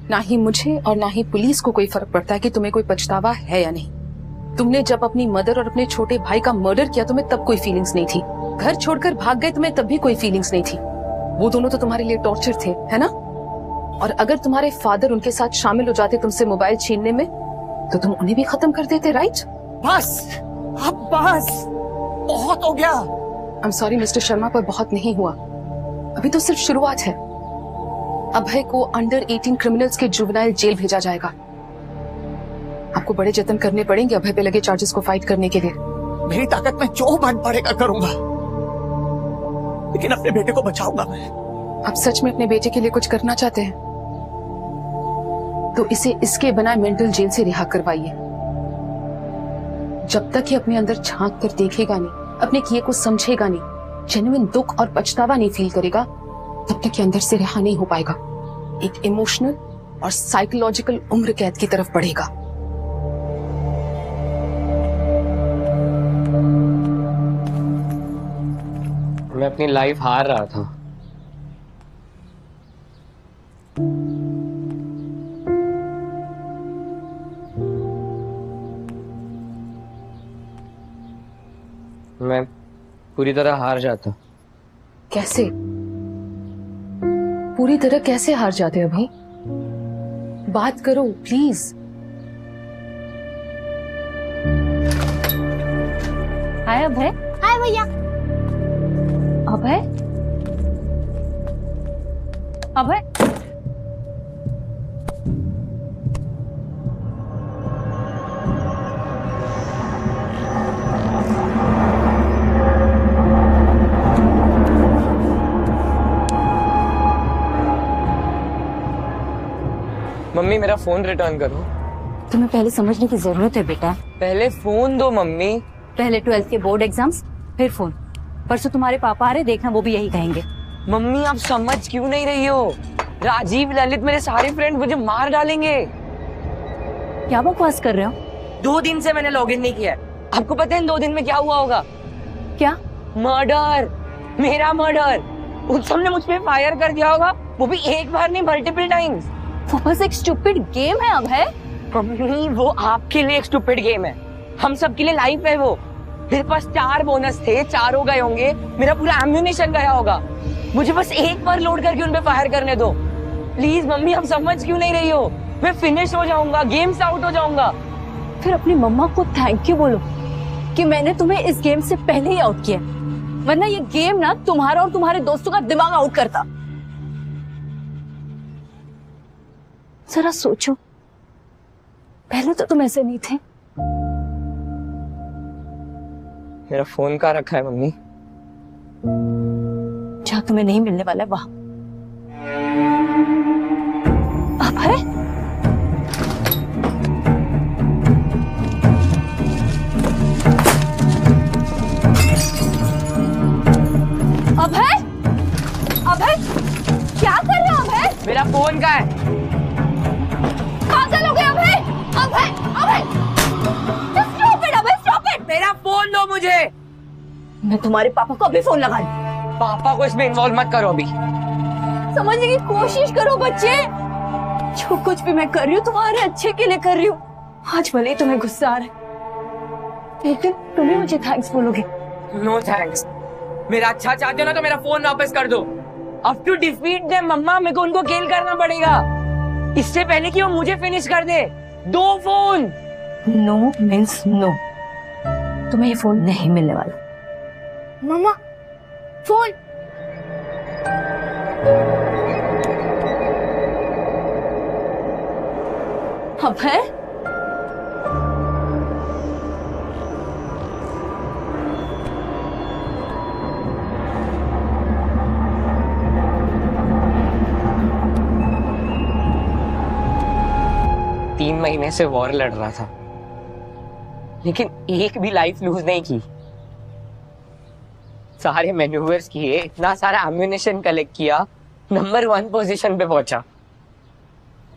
ना ही मुझे और ना ही पुलिस को कोई फर्क पड़ता है कि तुम्हें कोई पछतावा है या नहीं। तुमने जब अपनी मदर और अपने छोटे भाई का मर्डर किया तुम्हें तब कोई फीलिंग्स नहीं थी। घर छोड़कर भाग गए तुम्हें तब भी कोई फीलिंग्स नहीं थी। वो दोनों तो तुम्हारे लिए टॉर्चर थे, है ना? और अगर तुम्हारे फादर उनके साथ शामिल हो जाते तुमसे मोबाइल छीनने में तो तुम उन्हें भी खत्म कर देते, राइट? बस अब बस, बहुत हो गया। आई एम सॉरी मिस्टर शर्मा, पर बहुत नहीं हुआ। अभी तो सिर्फ शुरुआत है। अभय को अंडर 18 क्रिमिनल्स के जुवेनाइल जेल भेजा जाएगा। आपको बड़े जतन करने पड़ेंगे अभय पे लगे चार्जेस को फाइट करने के लिए। मेरी ताकत में जो बन पड़ेगा करूंगा, लेकिन अपने बेटे को बचाऊंगा मैं। आप सच में अपने बेटे के लिए कुछ करना चाहते हैं तो इसे इसके बनाए मेंटल जेल से रिहा करवाइए। जब तक ये अपने अंदर झांक कर देखेगा नहीं, अपने किए को समझेगा नहीं, जेन्युइन दुख और पछतावा नहीं फील करेगा, तब तक ये अंदर से रिहा नहीं हो पाएगा। एक इमोशनल और साइकोलॉजिकल उम्र कैद की तरफ बढ़ेगा। मैं अपनी लाइफ हार रहा था। मैं पूरी तरह हार जाता। कैसे? पूरी तरह कैसे हार जाते हो भाई? बात करो प्लीज। हाय अभय। हाय भैया। अभय, अभय, मम्मी मेरा फोन रिटर्न करो। तुम्हें पहले समझने की जरूरत है बेटा। पहले फोन दो मम्मी। पहले 12th के बोर्ड एग्जाम्स, फिर फोन। परसों तुम्हारे पापा आ रहे, देखना वो भी यही कहेंगे। मम्मी आप समझ क्यों नहीं रही हो? राजीव, ललित, मेरे सारे फ्रेंड मुझे मार डालेंगे। क्या बकवास कर रहे हो? 2 दिन से मैंने लॉगिन नहीं किया है। आपको पता है इन 2 दिन में क्या हुआ होगा? क्या? मर्डर, मेरा मर्डर। उत्सव ने मुझ पे फायर कर दिया होगा, वो भी एक बार नहीं, मल्टीपल टाइम्स। वो बस एक स्टूपिड गेम है अभय। मम्मी वो आपके लिए एक स्टूपिड गेम है, हम सब के लिए लाइफ है वो। मेरे पास 4 बोनस थे, 4 हो गए होंगे, मेरा पूरा एम्यूनिशन गया होगा। मुझे बस एक बार लोड करके उन पे फायर करने दो प्लीज। मम्मी आप समझ क्यों नहीं रही हो? मैं फिनिश हो जाऊंगा, गेम से आउट हो जाऊंगा। फिर अपनी मम्मा को थैंक यू बोलो कि मैंने तुम्हें इस गेम से पहले ही आउट किया, वरना ये गेम ना तुम्हारा और तुम्हारे दोस्तों का दिमाग आउट करता। जरा सोचो, पहले तो तुम ऐसे नहीं थे। मेरा फोन कहाँ रखा है मम्मी? जहाँ तुम्हें नहीं मिलने वाला है वहां। अभय, अभय, अभय, क्या कर रहे हो अभय? मेरा फोन कहाँ है? पागल हो गए Abhay? Abhay, Abhay, stop it Abhay, stop it. मेरा फोन दो मुझे। मैं तुम्हारे पापा को अभी फोन लगा लूं। पापा को इसमें इन्वॉल्व मत करो अभी। समझने की कोशिश करो बच्चे, जो कुछ भी मैं कर रही हूँ तुम्हारे अच्छे के लिए कर रही हूँ। आज भले ही तुम्हें गुस्सा आ रहा है, एक दिन तुम भी मुझे थैंक्स बोलोगे। No thanks. मेरा अच्छा चाहते हो ना तो मेरा फोन वापस कर दो। अब टू डिफीट देम मम्मा, मेरे को उनको किल करना पड़ेगा इससे पहले कि वो मुझे फिनिश कर दे। 2 फोन। नो मीन्स नो, तुम्हें ये फोन नहीं मिलने वाला। मम्मा फोन। अभय, तीन महीने से वॉर लड़ रहा था, लेकिन एक भी लाइफ लूज नहीं की। सारे मैन्यूवर्स किए, इतना सारा एम्यूनिशन कलेक्ट किया, नंबर 1 पोजीशन पे पहुंचा।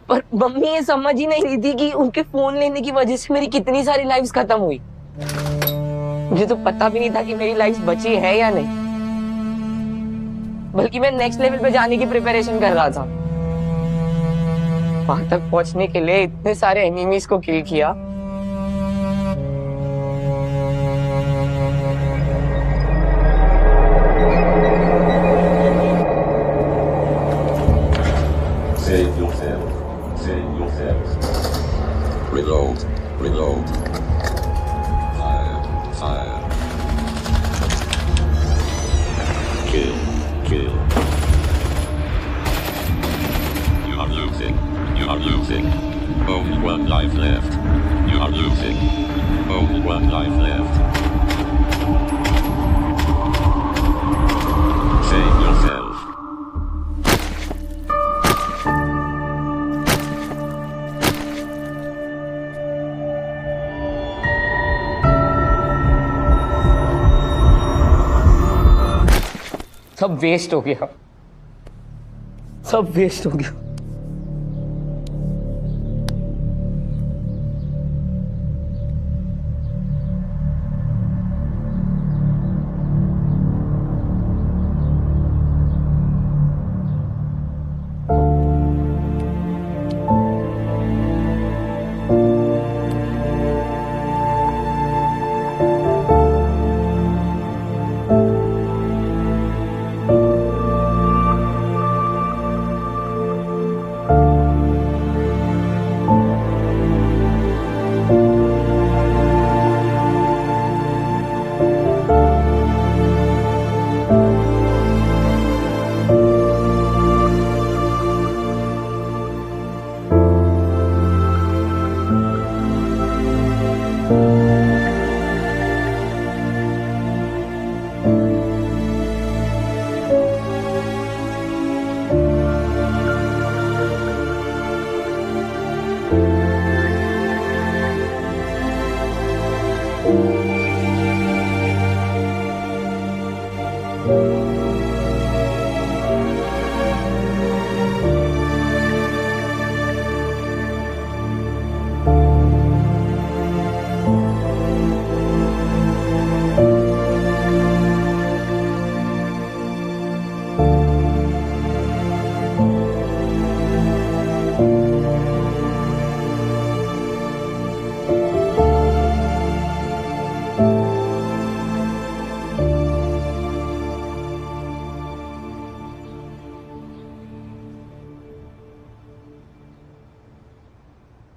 पर मम्मी ये समझ ही नहीं रही थी कि उनके फोन लेने की वजह से मेरी कितनी सारी लाइफ्स खत्म हुई। मुझे तो पता भी नहीं था कि मेरी लाइफ बची है या नहीं, बल्कि मैं नेक्स्ट लेवल पे जाने की प्रिपरेशन कर रहा था। वहां तक पहुंचने के लिए इतने सारे एनिमीज को किल किया। Save yourself. Save yourself. Reload. Reload. 5, सब वेस्ट हो गया, सब वेस्ट हो गया।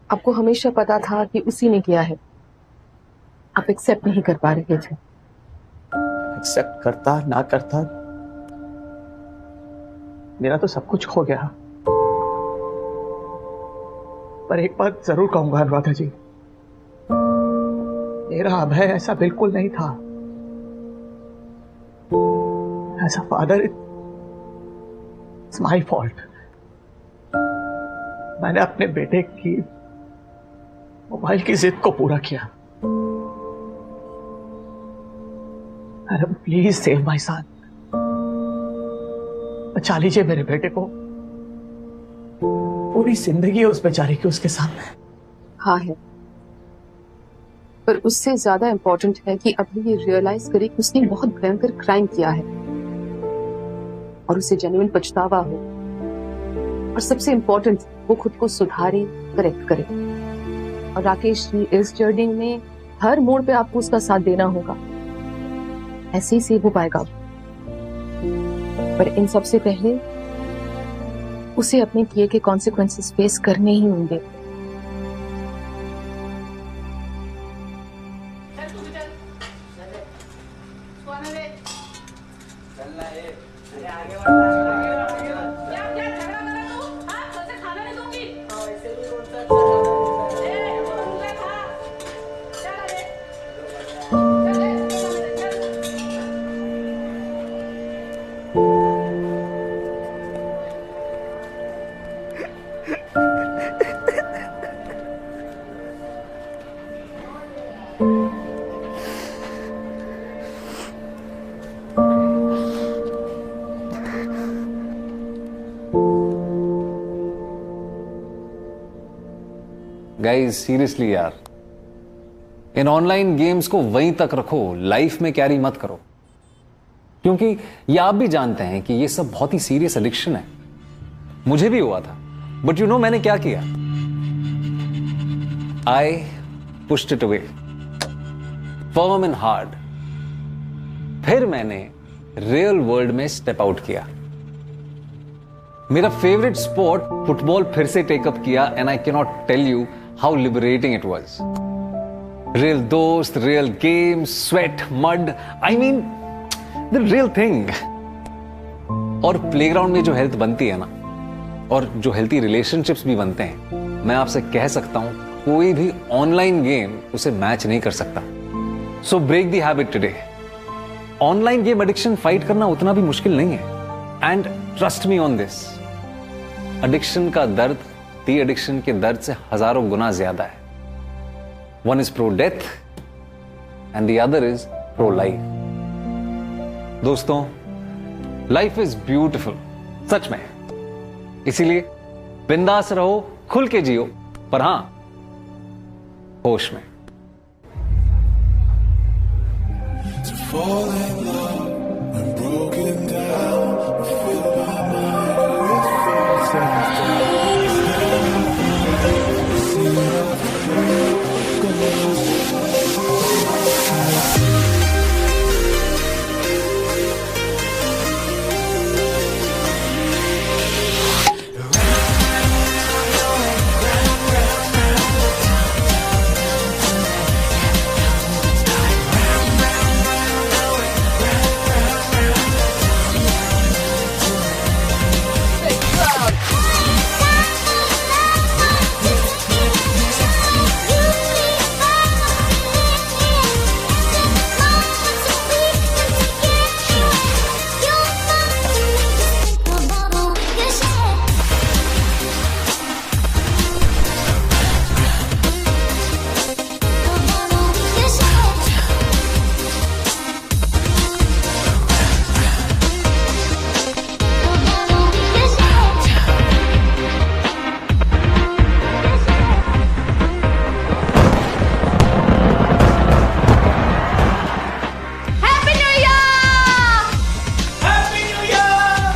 आपको हमेशा पता था कि उसी ने किया है, आप एक्सेप्ट नहीं कर पा रहे थे। एक्सेप्ट करता ना करता, मेरा तो सब कुछ खो गया। पर एक बात जरूर कहूंगा अनुराधा जी, मेरा अभय ऐसा बिल्कुल नहीं था। As a father it's my fault. मैंने अपने बेटे की मोबाइल की जिद को पूरा किया। प्लीज सेव माय सन, बचा लीजिए मेरे बेटे को। पूरी जिंदगी है उस बेचारे की उसके सामने। हाँ है, पर उससे ज्यादा इंपॉर्टेंट है कि अभी ये रियलाइज करे कि उसने बहुत भयंकर क्राइम किया है और उसे जेन्युइन पछतावा हो, और सबसे इंपॉर्टेंट वो खुद को सुधारे, करेक्ट करे। और राकेश जी, इस जर्नी में हर मोड़ पे आपको उसका साथ देना होगा, ऐसे ही सेव हो पाएगा। पर इन सबसे पहले उसे अपने किए के कॉन्सिक्वेंसेस फेस करने ही होंगे। गाइस सीरियसली यार, इन ऑनलाइन गेम्स को वहीं तक रखो, लाइफ में कैरी मत करो। क्योंकि ये आप भी जानते हैं कि ये सब बहुत ही सीरियस एडिक्शन है। मुझे भी हुआ था, बट यू नो मैंने क्या किया? I pushed it away firm and hard. फिर मैंने रियल वर्ल्ड में स्टेप आउट किया। मेरा फेवरेट स्पोर्ट फुटबॉल फिर से टेकअप किया, and I can not tell you how liberating it was. Real दोस्त, real game, sweat, mud, I mean the real thing. और प्लेग्राउंड में जो हेल्थ बनती है ना, और जो हेल्थी रिलेशनशिप्स भी बनते हैं, मैं आपसे कह सकता हूं कोई भी ऑनलाइन गेम उसे मैच नहीं कर सकता। So break the habit today. Online game addiction fight करना उतना भी मुश्किल नहीं है, and trust me on this, addiction का दर्द डी एडिक्शन के दर्द से हजारों गुना ज्यादा है। One is pro death and the other is pro life. दोस्तों, लाइफ इज ब्यूटिफुल, सच में। इसीलिए बिंदास रहो, खुल के जियो, पर हां, होश में।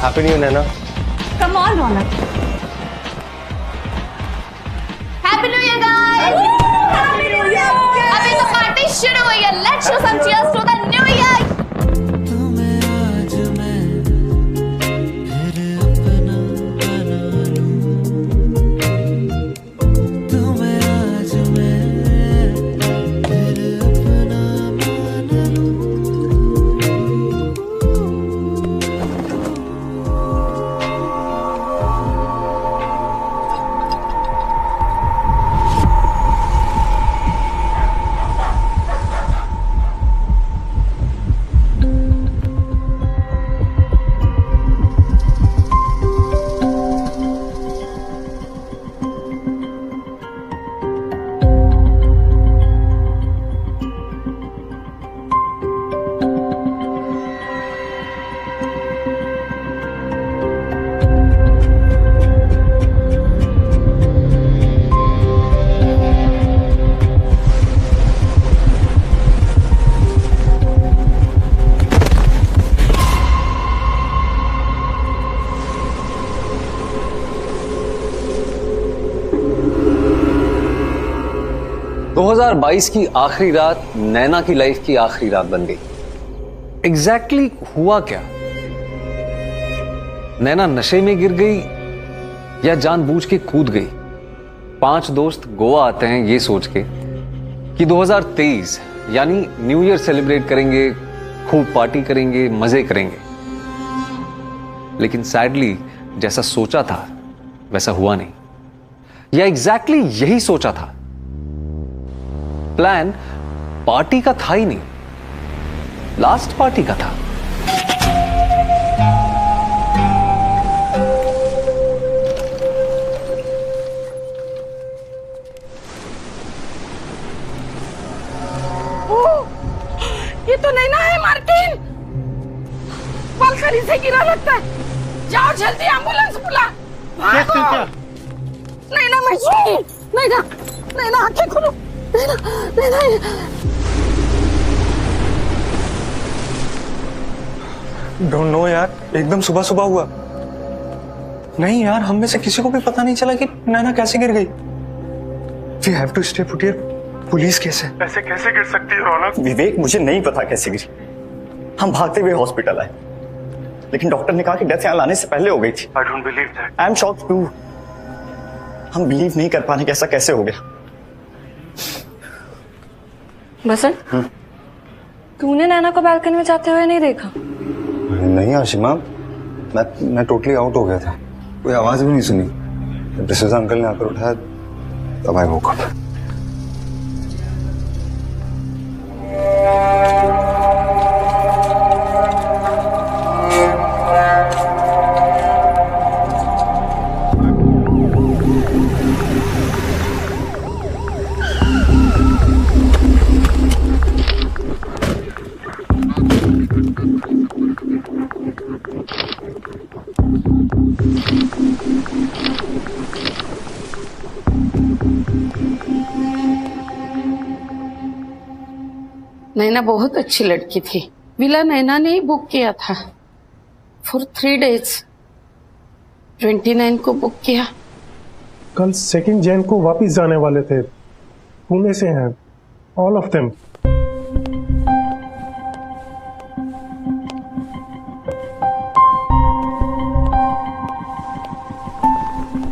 Happy new year Naina. Come on, Ronak. Happy New Year, guys! Happy New Year! अभी तो पार्टी शुरू हुई है। Let's show some cheers to the New Year! की आखिरी रात नैना की लाइफ की आखिरी रात बन गई। एग्जैक्टली हुआ क्या? नैना नशे में गिर गई या जानबूझ के कूद गई? 5 दोस्त गोवा आते हैं ये सोच के कि 2023 यानी न्यू ईयर सेलिब्रेट करेंगे, खूब पार्टी करेंगे, मजे करेंगे। लेकिन सैडली जैसा सोचा था वैसा हुआ नहीं। या एग्जैक्टली यही सोचा था। प्लान पार्टी का था ही नहीं, लास्ट पार्टी का था। ये तो नैना है मार्टिन। बालकनी से गिरा लगता है। जाओ जल्दी एम्बुलेंस बुला। भागो। नैना मछली। नैना नैना आंखें खोलो। नैना नैना डोंट नो यार, एकदम सुबह सुबह हुआ। नहीं यार, हम में से किसी को भी पता नहीं चला कि नैना कैसे गिर गई। We have to stay put here। Police कैसे ऐसे कैसे गिर सकती है रौनक? विवेक, मुझे नहीं पता कैसे गिरी। हम भागते हुए हॉस्पिटल आए, लेकिन डॉक्टर ने कहा कि डेथ यहाँ लाने से पहले हो गई थी। I don't believe that। I am shocked too. हम बिलीव नहीं कर पाने कि ऐसा कैसे हो गया। बसंत, तूने नैना को बालकनी में जाते हुए नहीं देखा? नहीं आशिमा, मैं टोटली आउट हो गया था। कोई आवाज भी नहीं सुनी। डिस्टेंस अंकल ने आकर उठाया तब आई वोक अप। नैना बहुत अच्छी लड़की थी। विला नैना ने ही बुक किया था फॉर 3 days। 29 को बुक किया। कल 2 जैन को वापस जाने वाले थे, पुणे से हैं ऑल ऑफ देम।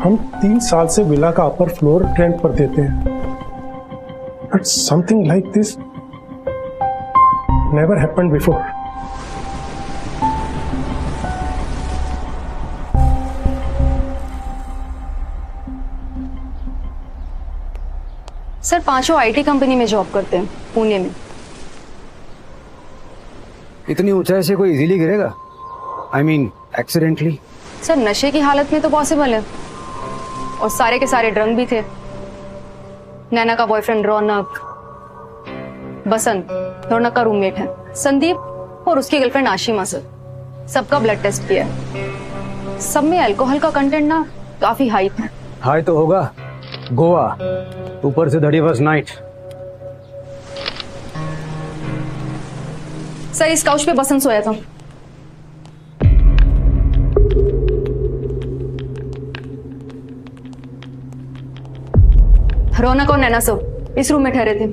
हम 3 साल से विला का अपर फ्लोर रेंट पर देते हैं, but something like this never happened before. Sir 5 IT company में जॉब करते हैं पुणे में। इतनी ऊंचाई से कोई इजीली गिरेगा? I mean accidentally? सर नशे की हालत में तो पॉसिबल है, और सारे के सारे ड्रंक भी थे। नैना का बॉयफ्रेंड रौनक, बसंत रौनक का रूममेट है, संदीप और उसकी गर्लफ्रेंड आशिमा सर, सबका ब्लड टेस्ट किया है। सब में अल्कोहल का कंटेंट ना काफी हाई था। हाई तो होगा, गोवा, ऊपर से 31st नाइट। सर इस काउच पे बसंत सोया था। रौनक और नैना सब इस रूम में ठहरे थे।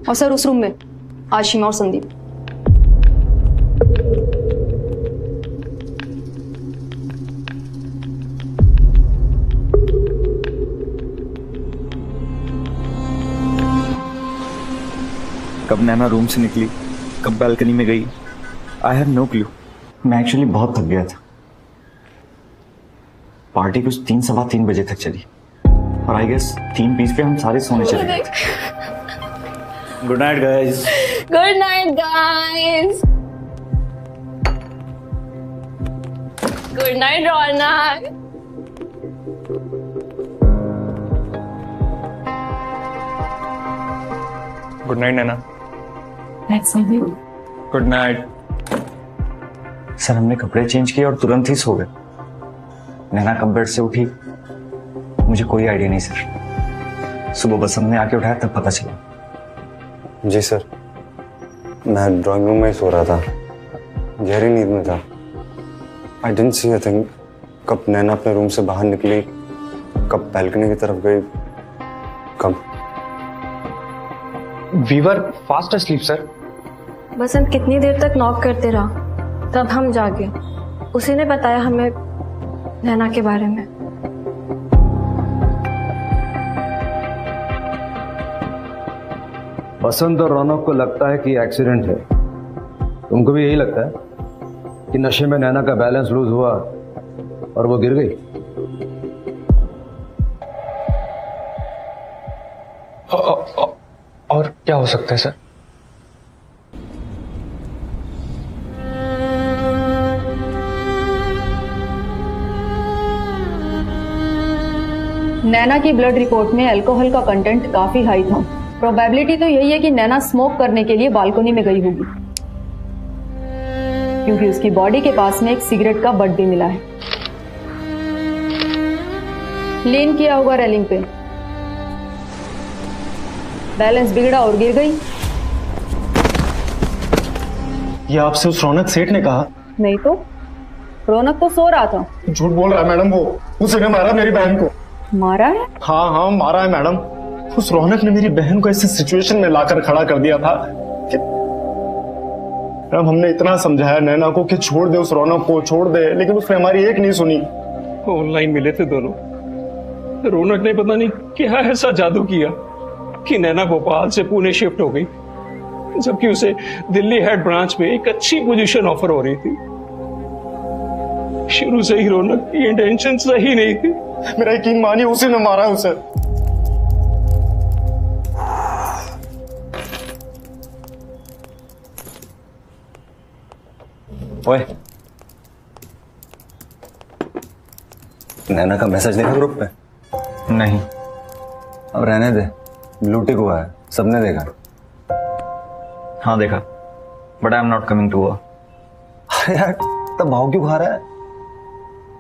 और सर उस रूम में आशिमा और संदीप। कब नैना रूम से निकली, कब बालकनी में गई, आई हैव नो क्लू। मैं एक्चुअली बहुत थक गया था। पार्टी कुछ 3 सवा 3 बजे तक चली, और आई गेस 3:20 पे हम सारे सोने चले गए। Good night guys. Good night guys. Good night Raunak. Good night Naina. Good night. Sir हमने कपड़े चेंज किए और तुरंत ही सो गए। नैना कब बेड से उठी मुझे कोई आइडिया नहीं सर। सुबह बसंत ने आके उठाया तब पता चला। जी सर, मैं ड्राइंग रूम में ही सो रहा था, गहरी नींद में था। I didn't see a thing. कब नैना अपने रूम से बाहर निकली, कब बैल्कनी की तरफ गई, कब। We were fast asleep sir. Basant कितनी देर तक नॉक करते रहा, तब हम जागे। उसी ने बताया हमें नैना के बारे में। बसंत और रौनक को लगता है कि एक्सीडेंट है। तुमको भी यही लगता है कि नशे में नैना का बैलेंस लूज हुआ और वो गिर गई? और क्या हो सकता है सर? नैना की ब्लड रिपोर्ट में अल्कोहल का कंटेंट काफी हाई था। प्रोबेबिलिटी तो यही है कि नैना स्मोक करने के लिए बालकनी में गई होगी, क्योंकि उसकी बॉडी के पास में एक सिगरेट का बट भी मिला है। लेन किया होगा रेलिंग पे, बैलेंस बिगड़ा और गिर गई। ये आपसे उस रौनक सेठ ने कहा? नहीं तो, रौनक तो सो रहा था। झूठ बोल रहा है मैडम, वो उसने मारा मेरी बहन को। मारा है? हाँ हाँ मारा है मैडम। उस रौनक ने मेरी बहन को ऐसी सिचुएशन में लाकर खड़ा कर दिया था कि मैडम हमने इतना समझाया नैना को कि छोड़ दे उस रौनक को, छोड़ दे, लेकिन उसने हमारी एक नहीं सुनी। ऑनलाइन मिले थे दोनों। रौनक ने पता नहीं क्या ऐसा जादू किया कि नैना भोपाल से पुणे शिफ्ट हो गई, जबकि उसे दिल्ली हेड ब्रांच में एक अच्छी पोजीशन ऑफर हो रही थी। शुरू से ही रौनक की इंटेंशन सही नहीं थी। मेरा यकीन मानिए उसी ने मारा है उसे। ओए, नैना का मैसेज देखा ग्रुप पे? नहीं। अब रहने दे, ब्लू टिक हुआ है, सबने देखा। हाँ देखा, but I am not coming to यार तब भाव क्यों खा रहा है?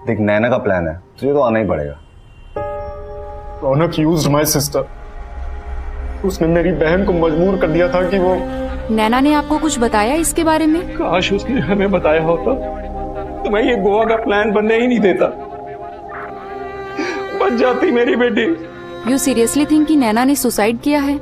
देख नैना का प्लान है, तुझे तो आना ही पड़ेगा। रौनक यूज्ड माय सिस्टर। उसने मेरी बहन को मजबूर कर दिया था कि वो। नैना ने आपको कुछ बताया इसके बारे में? काश उसने हमें बताया होता तो मैं ये गोवा का प्लान बनने ही नहीं देता। बच जाती मेरी बेटी। यू सीरियसली थिंक कि नैना ने सुसाइड किया है?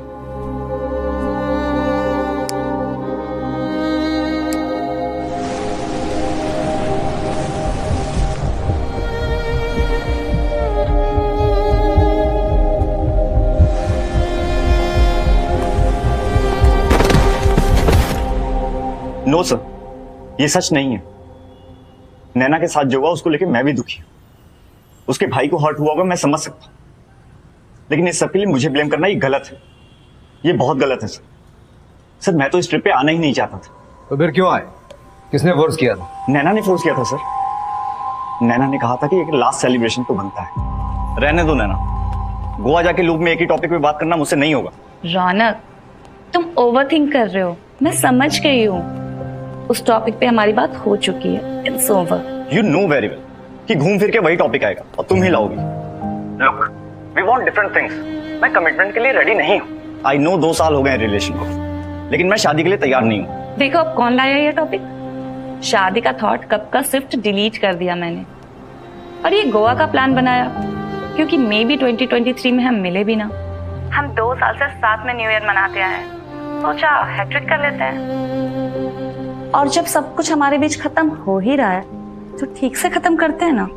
नो सर, ये सच नहीं है। नैना के साथ जो हुआ उसको लेके मैं भी दुखी हूं। उसके भाई को हर्ट हुआ होगा, मैं समझ सकता हूं, लेकिन इस सब के लिए मुझे ब्लेम करना ये गलत है। ये बहुत गलत है सर। सर मैं तो इस ट्रिप पे आना ही नहीं चाहता था। तो फिर क्यों आए? किसने फोर्स किया था? नैना ने फोर्स किया था सर। नैना ने कहा था कि एक लास्ट सेलिब्रेशन तो बनता है। रहने दो नैना, गोवा जाके लूप में एक ही टॉपिक पे बात करना मुझसे नहीं होगा। रौनक, तुम ओवरथिंक कर रहे हो। मैं समझ गई हूँ, उस टॉपिक पे हमारी बात हो चुकी है। It's over. You know very well कि घूम फिर के वही टॉपिक आएगा और तुम ही लाओगी। Look, we want different things. मैं कमिटमेंट के लिए रेडी नहीं हूँ। आई नो 2 साल हो गए रिलेशन को, लेकिन मैं शादी के लिए तैयार नहीं हूँ। देखो अब कौन लाया ये टॉपिक। शादी का थॉट कब का शिफ्ट डिलीट कर दिया मैंने, और ये गोवा का प्लान बनाया क्योंकि मे बी 2023 में हम मिले भी ना। हम 2 साल से साथ में न्यू ईयर मनाते आए हैं, सोचा हैट्रिक कर लेते हैं। और जब सब कुछ हमारे बीच खत्म हो ही रहा है तो ठीक से खत्म करते हैं ना।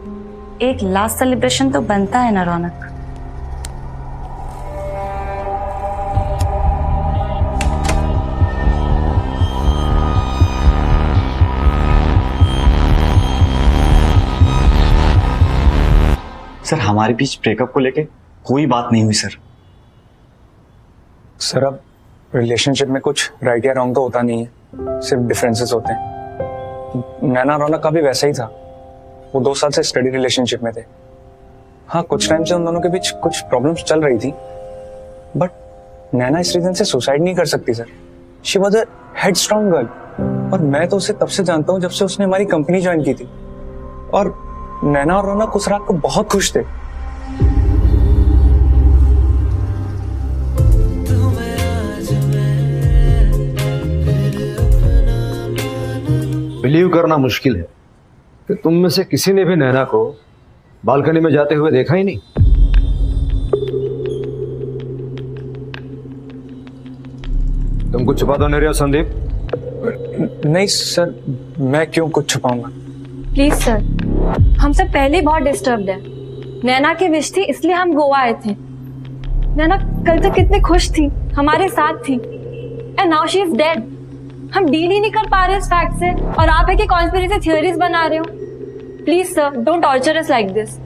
एक लास्ट सेलिब्रेशन तो बनता है ना रौनक। सर हमारे बीच ब्रेकअप को लेके कोई बात नहीं हुई सर। सर अब रिलेशनशिप में कुछ राइट या रॉन्ग तो होता नहीं है, सिर्फ डिफरेंसेस होते हैं। नैना रौनक का भी वैसा ही था। वो 2 साल से स्टडी रिलेशनशिप में थे। हाँ कुछ टाइम से उन दोनों के बीच कुछ प्रॉब्लम्स चल रही थी, बट नैना इस रीजन से सुसाइड नहीं कर सकती sir. She was a headstrong girl, और मैं तो उसे तब से जानता हूँ जब से उसने हमारी कंपनी ज्वाइन की थी। और नैना और रौनक उस रात को बहुत खुश थे। बिलीव करना मुश्किल है कि तुम में से किसी ने भी नैना को बालकनी में जाते हुए देखा ही नहीं। तुम कुछ छुपा तो नहीं रहे हो संदीप? नहीं सर, मैं क्यों कुछ छुपाऊंगा। प्लीज सर, हमसे पहले ही बहुत डिस्टर्ब्ड है। नैना की विश थी इसलिए हम गोवा आए थे। नैना कल तक कितनी खुश थी, हमारे साथ थी, and now she is dead. हम डील ही नहीं कर पा रहे इस फैक्ट से, और आप है कि कॉन्स्पिरेसी थ्योरीज बना रहे हो। Please sir, don't torture us like this.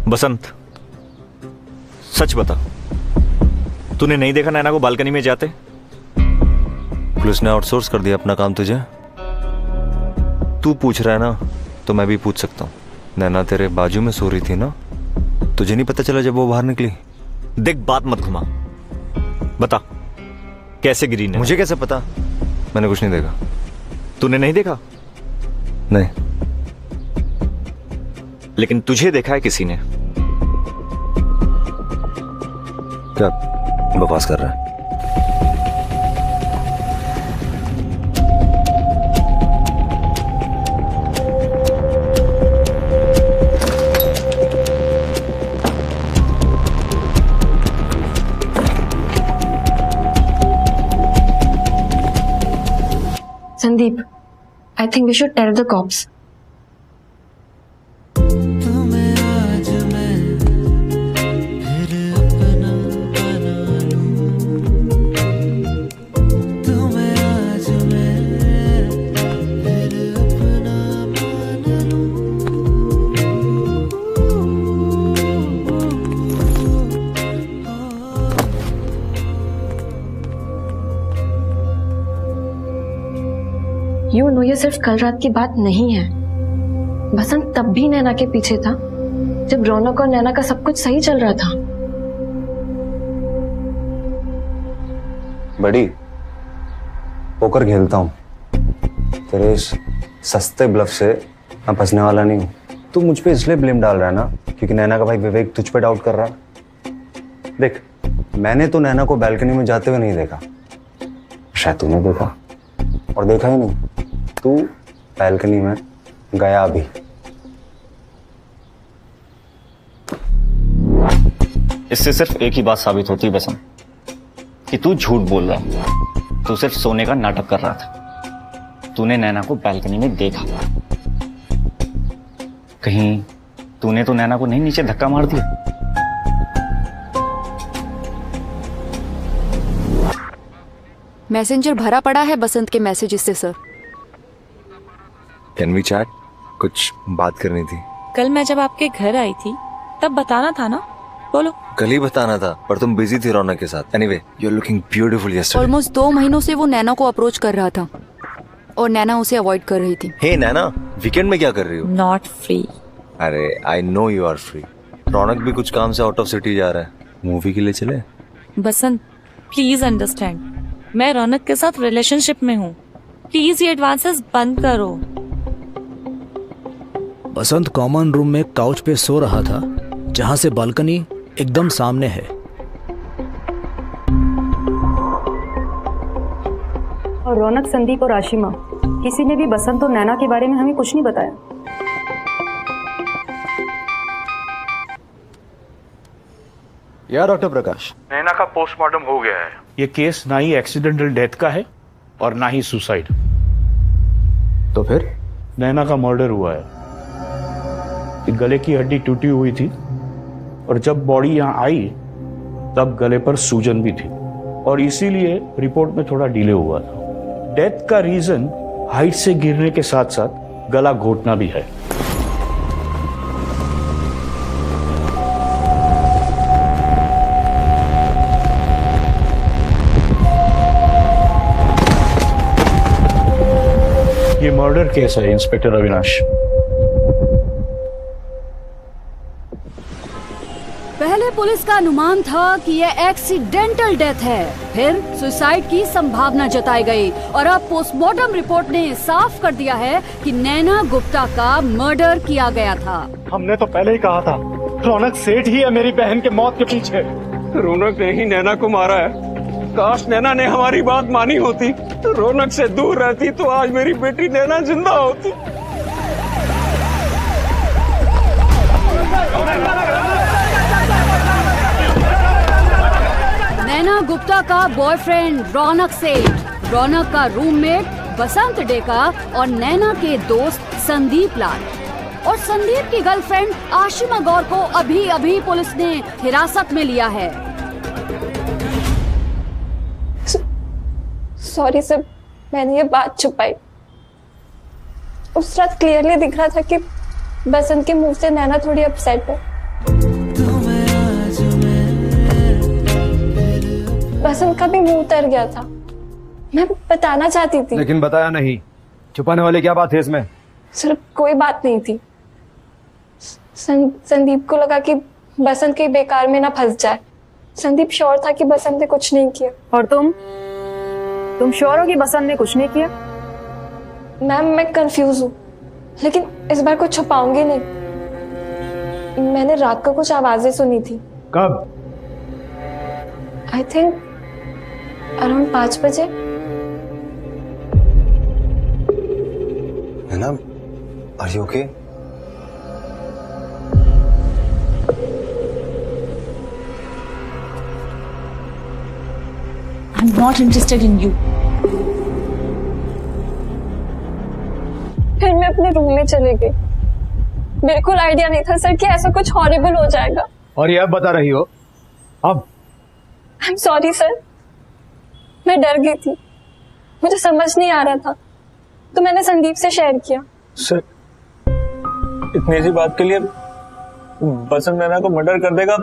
Basant, सच बता, तूने नहीं देखा नैना को बालकनी में जाते? पुलिस ने आउटसोर्स कर दिया अपना काम तुझे। तू पूछ रहा है ना, तो मैं भी पूछ सकता हूँ। नैना तेरे बाजू में सो रही थी ना, तुझे नहीं पता चला जब वो बाहर निकली? देख बात मत घुमा, बता कैसे गिरी नैना? मुझे कैसे पता? मैंने कुछ नहीं देखा। तूने नहीं देखा? नहीं। लेकिन तुझे देखा है किसी ने? क्या बकवास कर रहा है? Sandeep, I think we should tell the cops. ये सिर्फ कल रात की बात नहीं है। बसंत तब भी नैना के पीछे था, जब रौनक और नैना का सब कुछ सही चल रहा था। बड़ी पोकर खेलता हूं, तेरे इस सस्ते ब्लफ से मैं फंसने वाला नहीं हूं। तू मुझ पे इसलिए ब्लेम डाल रहा है ना क्योंकि नैना का भाई विवेक तुझ पे डाउट कर रहा है। देख, मैंने तो नैना को बैल्कनी में जाते हुए नहीं देखा, शायद तूने देखा, और देखा ही नहीं, तू बैल्कनी में गया भी। इससे सिर्फ एक ही बात साबित होती है बसंत, कि तू झूठ बोल रहा है। तू सिर्फ सोने का नाटक कर रहा था। तूने नैना को बैल्कनी में देखा, कहीं तूने तो नैना को नहीं नीचे धक्का मार दिया? मैसेंजर भरा पड़ा है बसंत के मैसेजेस से सर। Can we chat? कुछ बात करनी थी। कल मैं जब आपके घर आई थी तब बताना था ना, बोलो। कल ही बताना था, पर तुम बिजी थी रौनक के साथ। Anyway, you are looking beautiful yesterday. Almost 2 महीनों से वो नैना को अप्रोच कर रहा था और नैना उसे अवॉइड कर रही थी। हे नैना, वीकेंड में क्या कर रही हो? Not free. अरे I know you are free. Raunak भी कुछ काम से आउट ऑफ सिटी जा रहा है, मूवी के लिए चले? बसंत प्लीज अंडरस्टैंड, मैं रौनक के साथ रिलेशनशिप में हूँ। प्लीज ये एडवांसेस बंद करो। बसंत कॉमन रूम में काउच पे सो रहा था, जहां से बालकनी एकदम सामने है। और रौनक, संदीप और आशिमा, किसी ने भी बसंत और नैना के बारे में हमें कुछ नहीं बताया। यार डॉक्टर प्रकाश, नैना का पोस्टमार्टम हो गया है। ये केस ना ही एक्सीडेंटल डेथ का है और ना ही सुसाइड। तो फिर? नैना का मर्डर हुआ है। गले की हड्डी टूटी हुई थी और जब बॉडी यहाँ आई तब गले पर सूजन भी थी और इसीलिए रिपोर्ट में थोड़ा डिले हुआ था। डेथ का रीजन हाइट से गिरने के साथ साथ गला घोटना भी है। ये मर्डर केस है इंस्पेक्टर अविनाश। पहले पुलिस का अनुमान था कि यह एक्सीडेंटल डेथ है, फिर सुसाइड की संभावना जताई गई और अब पोस्टमार्टम रिपोर्ट ने साफ कर दिया है कि नैना गुप्ता का मर्डर किया गया था। हमने तो पहले ही कहा था, रौनक सेठ ही है मेरी बहन के मौत के पीछे। रौनक ने ही नैना को मारा है। काश नैना ने हमारी बात मानी होती, रौनक से दूर रहती तो आज मेरी बेटी नैना जिंदा होती। नैना गुप्ता का बॉयफ्रेंड रौनक सेठ, रौनक का रूममेट बसंत डेका और नैना के दोस्त संदीप लाल और संदीप की गर्लफ्रेंड आशिमा गौर को अभी अभी पुलिस ने हिरासत में लिया है। सॉरी सर, मैंने ये बात छुपाई। उस रात क्लियरली दिख रहा था कि बसंत के मुंह से नैना थोड़ी अपसेट है। बसंत का भी मुंह उतर गया था। मैं बताना चाहती थी, लेकिन बताया नहीं। छुपाने वाली क्या बात है इसमें? सर कोई बात नहीं थी। संदीप को लगा कि बसंत कहीं बेकार में ना फंस जाए। संदीप श्योर था कि बसंत ने कुछ नहीं किया। और तुम श्योर हो कि बसंत ने कुछ नहीं किया? मैम मैं कंफ्यूज हूँ, लेकिन इस बार कुछ छुपाऊंगी नहीं। मैंने रात को कुछ आवाजें सुनी थी। कब? आई थिंक अराउंड 5 बजे। है ना? Are you okay? I'm not interested in you. फिर मैं अपने रूम में चले गई। बिल्कुल आइडिया नहीं था सर कि ऐसा कुछ हॉरिबल हो जाएगा। और ये अब बता रही हो? अब? I'm sorry सर, मैं डर गई थी, मुझे समझ नहीं आ रहा था, तो मैंने संदीप से शेयर किया। सर, इतनी सी बात के लिए बसंत नैना को मर्डर कर देगा,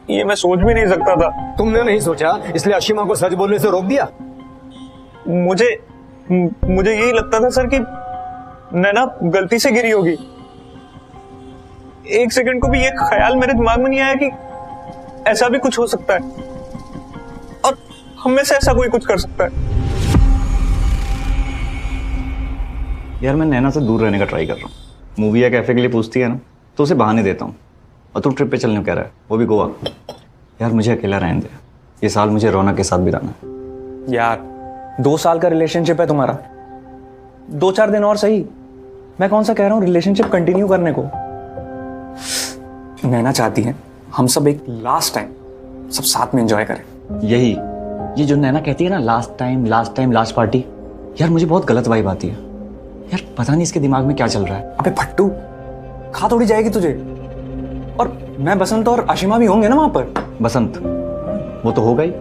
ये मैं सोच भी नहीं सकता था। तुमने नहीं सोचा, इसलिए आशिमा को सच बोलने से रोक दिया? मुझे यही लगता था सर कि नैना गलती से गिरी होगी। एक सेकंड को भी ये ख्याल मेरे दिमाग में नहीं आया कि ऐसा भी कुछ हो सकता है और हम में से ऐसा कोई कुछ कर सकता है। यार मैं नैना से दूर रहने का ट्राई कर रहा हूँ। मूवी या कैफे के लिए पूछती है ना तो उसे बहाने देता हूँ, और तू ट्रिप पे चलने को कह रहा है, वो भी गोवा। यार मुझे अकेला रहने दे, ये साल मुझे रौनक के साथ बिताना है। यार 2 साल का रिलेशनशिप है तुम्हारा, 2-4 दिन और सही। मैं कौन सा कह रहा हूँ रिलेशनशिप कंटिन्यू करने को। नैना चाहती है हम सब एक लास्ट टाइम सब साथ में एंजॉय करें। यही ये जो नैना कहती है ना, लास्ट टाइम लास्ट पार्टी, यार मुझे बहुत गलत वाइब आती है। यार पता नहीं इसके दिमाग में क्या चल रहा है। अबे फट्टू, खा थोड़ी जाएगी तुझे। और मैं बसंत और आशिमा भी होंगे ना वहां पर। बसंत वो तो होगा ही,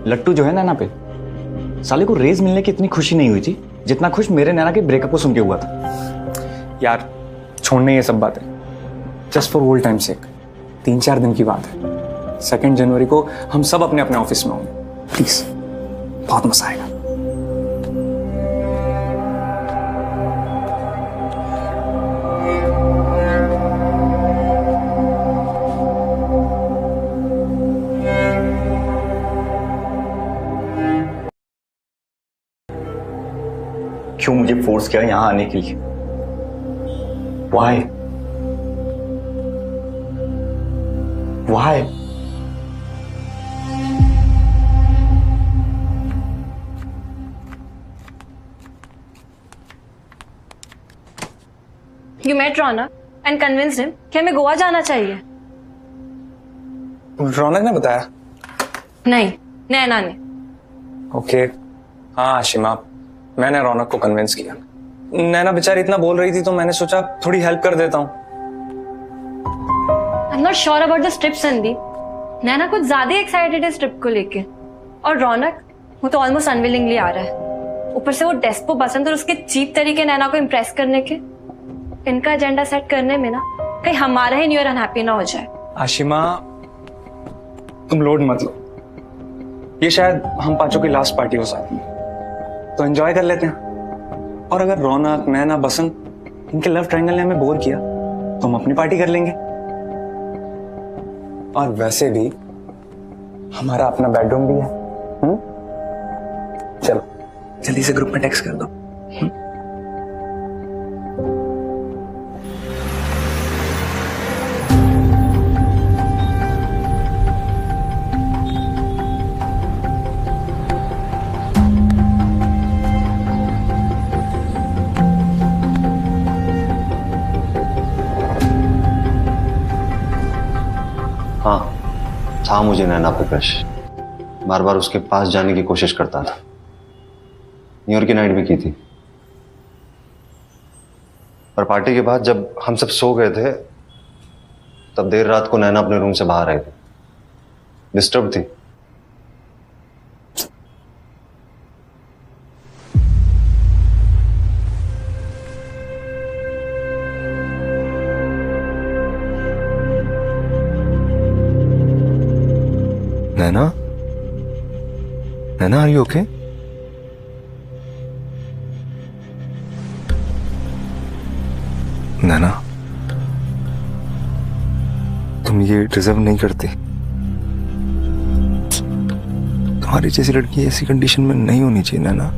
लट्टू जो है नैना पे, साले को रेज मिलने की इतनी खुशी नहीं हुई थी जितना खुश मेरे नैना के ब्रेकअप को सुन के हुआ था। यार छोड़ने ये सब बातें, जस्ट फॉर ओल्ड टाइम सेक। 3-4 दिन की बात है, 2 जनवरी को हम सब अपने अपने ऑफिस में होंगे। प्लीज, बहुत मजा आएगा। क्यों मुझे फोर्स किया यहां आने के लिए? Why? Why? You met Ronak and convinced him कि हमें गोवा जाना चाहिए। रौनक ने बताया? नहीं, नैना ने। ओके, हाँ आशिमा, मैंने रौनक को कन्विंस किया। नैना बेचारी इतना बोल रही थी तो मैंने सोचा थोड़ी हेल्प कर देता हूँ। I'm not sure about this trip, Sandeep. नैना कुछ ज्यादा एक्साइटेड है इस ट्रिप को लेके, और रौनक वो तो ऑलमोस्ट अनविलिंगली आ रहा है। ऊपर से वो डेस्पो बसंत और उसके चीप तरीके नैना को इम्प्रेस करने के। इनका एजेंडा सेट करने में ना कहीं हमारा ही न्यू ईयर अनहैप्पी ना हो जाए। आशिमा, तुम लोड मत लो, ये शायद हम पांचों की लास्ट पार्टी हो साथ में, तो एंजॉय कर लेते हैं। और अगर रौनक, नैना, बसंत इनके लव ट्रायंगल ने हमें बोर किया तो हम अपनी पार्टी कर लेंगे। और वैसे भी हमारा अपना बेडरूम भी है। चलो जल्दी से ग्रुप में टेक्स्ट कर दो। हाँ, था मुझे नैना पे क्रश। बार बार उसके पास जाने की कोशिश करता था। न्यू ईयर की नाइट भी की थी। पर पार्टी के बाद जब हम सब सो गए थे तब देर रात को नैना अपने रूम से बाहर आई थी। डिस्टर्ब थी। नैना, नैना, आर यू ओके? नैना, तुम ये डिजर्व नहीं करती। तुम्हारी जैसी लड़की ऐसी कंडीशन में नहीं होनी चाहिए नैना।